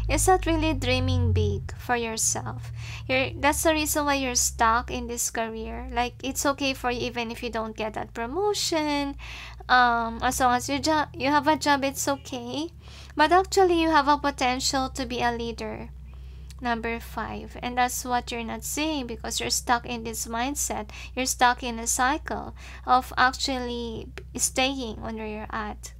is not really dreaming big for yourself. That's the reason why you're stuck in this career. Like, it's okay for you even if you don't get that promotion. As long as you have a job, it's okay. But actually, you have a potential to be a leader. Number 5. And that's what you're not seeing because you're stuck in this mindset. You're stuck in a cycle of actually staying where you're at.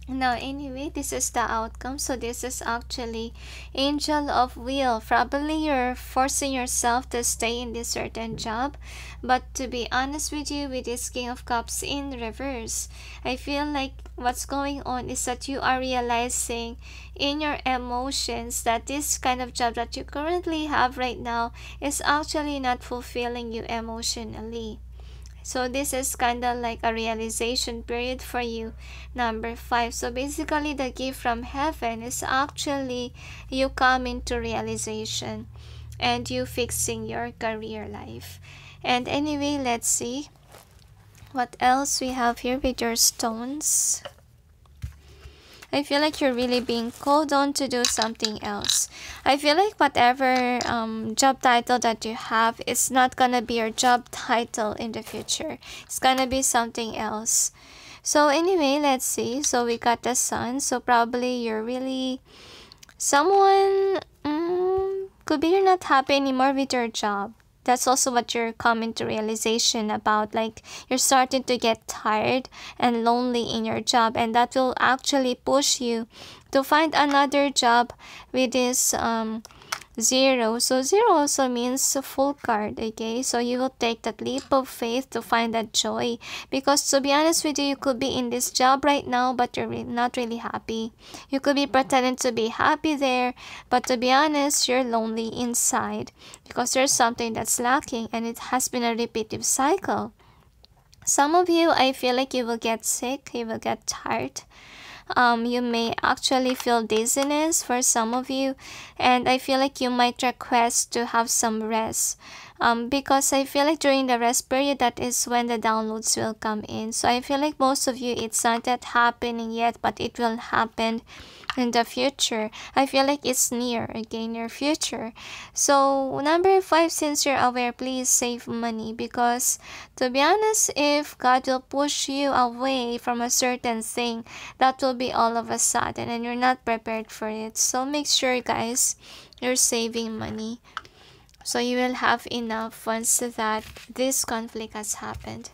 Now anyway, this is the outcome. So this is actually angel of will. Probably you're forcing yourself to stay in this certain job, but to be honest with you, with this king of cups in reverse, I feel like what's going on is that you are realizing in your emotions that this kind of job that you currently have right now is actually not fulfilling you emotionally. So this is kind of like a realization period for you, number 5. So basically the gift from heaven is actually you coming to realization and you fixing your career life. And anyway, let's see what else we have here with your stones. I feel like you're really being called on to do something else. I feel like whatever job title that you have, it's not gonna be your job title in the future. It's gonna be something else. So anyway, let's see. So we got the sun. So probably you're really someone, could be you're not happy anymore with your job. That's also what you're coming to realization about. Like, you're starting to get tired and lonely in your job, and that will actually push you to find another job with this 0. So 0 also means a full card, okay? So you will take that leap of faith to find that joy, because to be honest with you, you could be in this job right now but you're not really happy. You could be pretending to be happy there, but to be honest, you're lonely inside because there's something that's lacking, and it has been a repetitive cycle. Some of you, I feel like you will get sick, you will get tired. You may actually feel dizziness for some of you, and I feel like you might request to have some rest, because I feel like during the rest period, that is when the downloads will come in. So I feel like most of you, it's not yet happening yet, but it will happen in the future. I feel like it's near, okay, near future. So number 5, since you're aware, please save money, because to be honest, if God will push you away from a certain thing, that will be all of a sudden and you're not prepared for it. So make sure, guys, you're saving money so you will have enough once that this conflict has happened.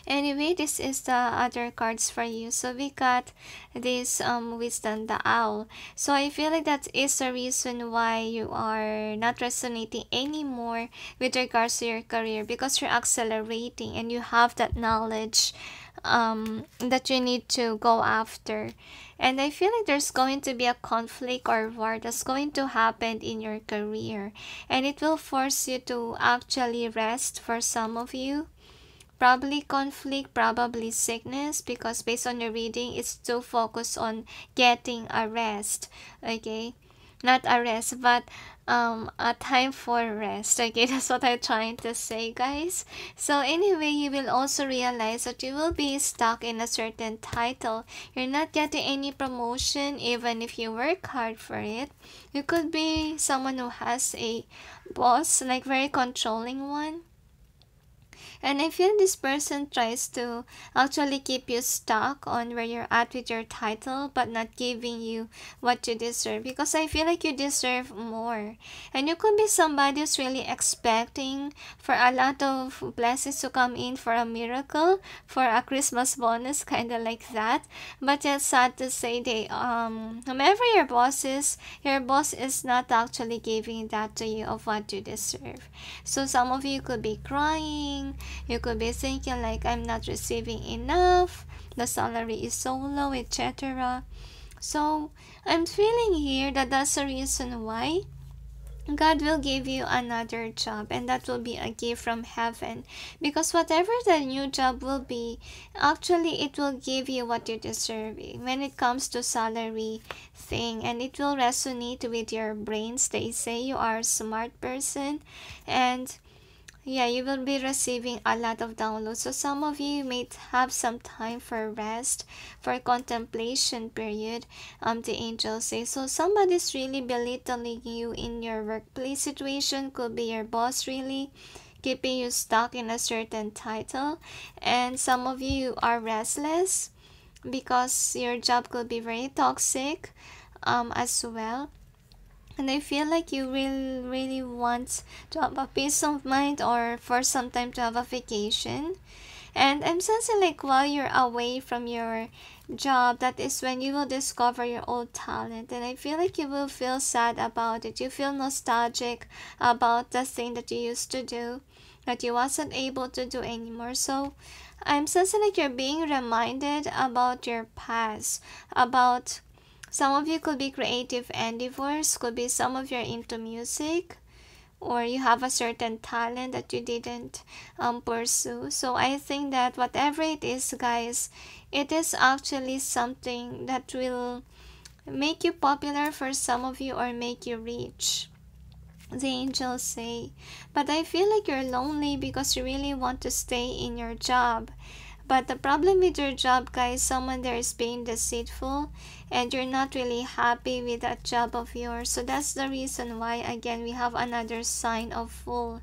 Anyway, this is the other cards for you. So we got this wisdom, the owl. So I feel like that is the reason why you are not resonating anymore with regards to your career, because you're accelerating and you have that knowledge that you need to go after. And I feel like there's going to be a conflict or war that's going to happen in your career, and it will force you to actually rest for some of you. Probably conflict, probably sickness, because based on your reading, it's too focused on getting a rest. Okay, not a rest, but a time for rest. Okay, that's what I'm trying to say, guys. So anyway, you will also realize that you will be stuck in a certain title. You're not getting any promotion even if you work hard for it. You could be someone who has a boss, like very controlling one. And I feel this person tries to actually keep you stuck on where you're at with your title, but not giving you what you deserve, because I feel like you deserve more. And you could be somebody who's really expecting for a lot of blessings to come in, for a miracle, for a Christmas bonus, kind of like that. But it's sad to say, whomever your boss is not actually giving that to you of what you deserve. So some of you could be crying. You could be thinking like, I'm not receiving enough, the salary is so low, etc. So I'm feeling here that that's the reason why God will give you another job, and that will be a gift from heaven, because whatever the new job will be, actually it will give you what you deserve when it comes to salary thing, and it will resonate with your brains. They say you are a smart person, and yeah, you will be receiving a lot of downloads. So some of you may have some time for rest, for contemplation period, the angels say. So somebody's really belittling you in your workplace situation. Could be your boss really keeping you stuck in a certain title. And some of you are restless because your job could be very toxic as well. And I feel like you will really want to have a peace of mind, or for some time to have a vacation. And I'm sensing like while you're away from your job, that is when you will discover your old talent. And I feel like you will feel sad about it. You feel nostalgic about the thing that you used to do that you wasn't able to do anymore. So I'm sensing like you're being reminded about your past, about some of you could be creative endeavors, could be some of you are into music, or you have a certain talent that you didn't pursue. So I think that whatever it is, guys, it is actually something that will make you popular for some of you, or make you rich, the angels say. But I feel like you're lonely because you really want to stay in your job. But the problem with your job, guys, someone there is being deceitful, and you're not really happy with that job of yours. So that's the reason why, again, we have another sign of Fool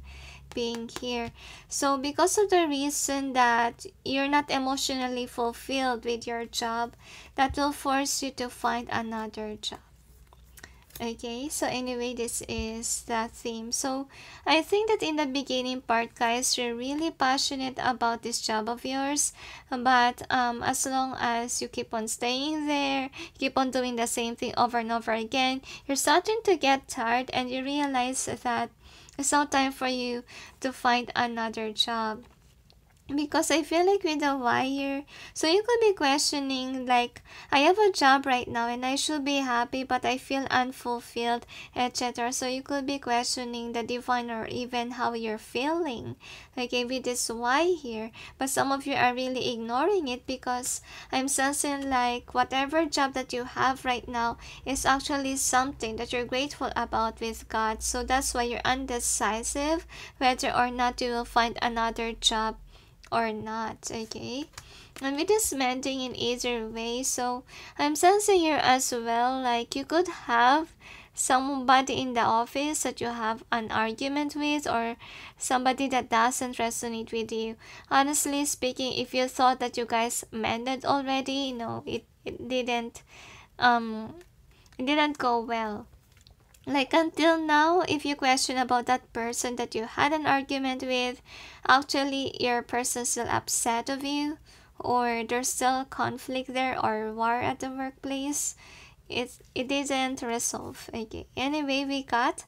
being here. So because of the reason that you're not emotionally fulfilled with your job, that will force you to find another job. Okay, so anyway, this is the theme. So I think that in the beginning part, guys, you're really passionate about this job of yours, but as long as you keep on staying there, keep on doing the same thing over and over again, you're starting to get tired, and you realize that it's now time for you to find another job. Because I feel like with the wire, so you could be questioning like, I have a job right now and I should be happy, but I feel unfulfilled, etc. So you could be questioning the divine, or even how you're feeling, okay, with this why here. But some of you are really ignoring it, because I'm sensing like whatever job that you have right now is actually something that you're grateful about with God. So that's why you're undecisive whether or not you will find another job or not, okay? And with this mending in either way, so I'm sensing here as well, like you could have somebody in the office that you have an argument with, or somebody that doesn't resonate with you. Honestly speaking, if you thought that you guys mended already, no, it didn't go well. Like until now, if you question about that person that you had an argument with, actually your person's still upset of you, or there's still conflict there, or war at the workplace. It didn't resolve. Okay. Anyway, we got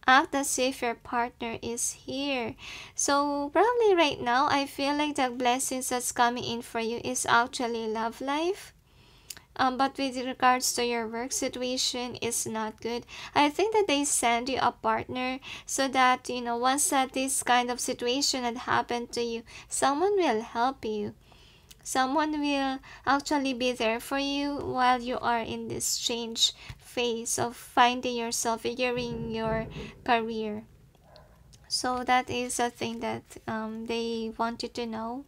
act as if your partner is here. So probably right now, I feel like the blessings that's coming in for you is actually love life. But with regards to your work situation is not good. I think that they send you a partner so that, once that this kind of situation had happened to you, someone will help you. Someone will actually be there for you while you are in this change phase of finding yourself, figuring your career. So that is a thing that they want you to know.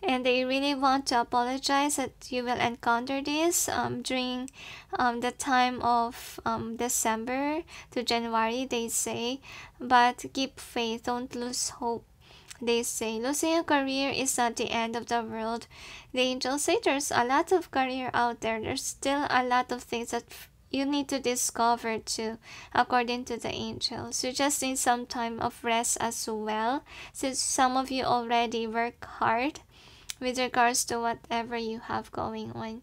And they really want to apologize that you will encounter this during the time of December to January, they say. But keep faith, don't lose hope. They say losing a career is not the end of the world. The angels say there's a lot of career out there. There's still a lot of things that you need to discover too, according to the angels. You just need some time of rest as well, since some of you already work hard with regards to whatever you have going on.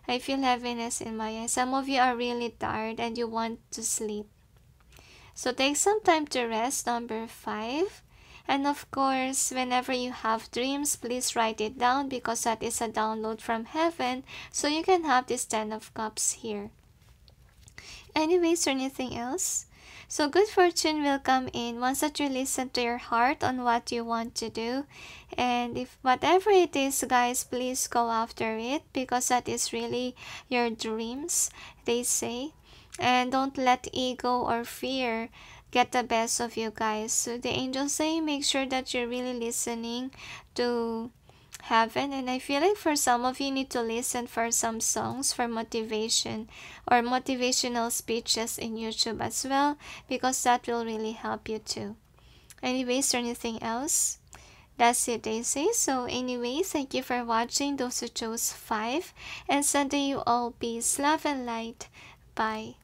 I feel heaviness in my eyes. Some of you are really tired and you want to sleep. So take some time to rest, number 5. And of course, whenever you have dreams, please write it down because that is a download from heaven. So you can have this 10 of Cups here. Anyways, or anything else? So good fortune will come in once that you listen to your heart on what you want to do. And if whatever it is, guys, please go after it because that is really your dreams, they say. And don't let ego or fear get the best of you, guys. So the angels say make sure that you're really listening to heaven. And I feel like for some of you need to listen for some songs for motivation or motivational speeches in YouTube as well, because that will really help you too. Anyways, or anything else? That's it, they say. So anyways, thank you for watching, those who chose 5, and sending you all peace, love, and light. Bye.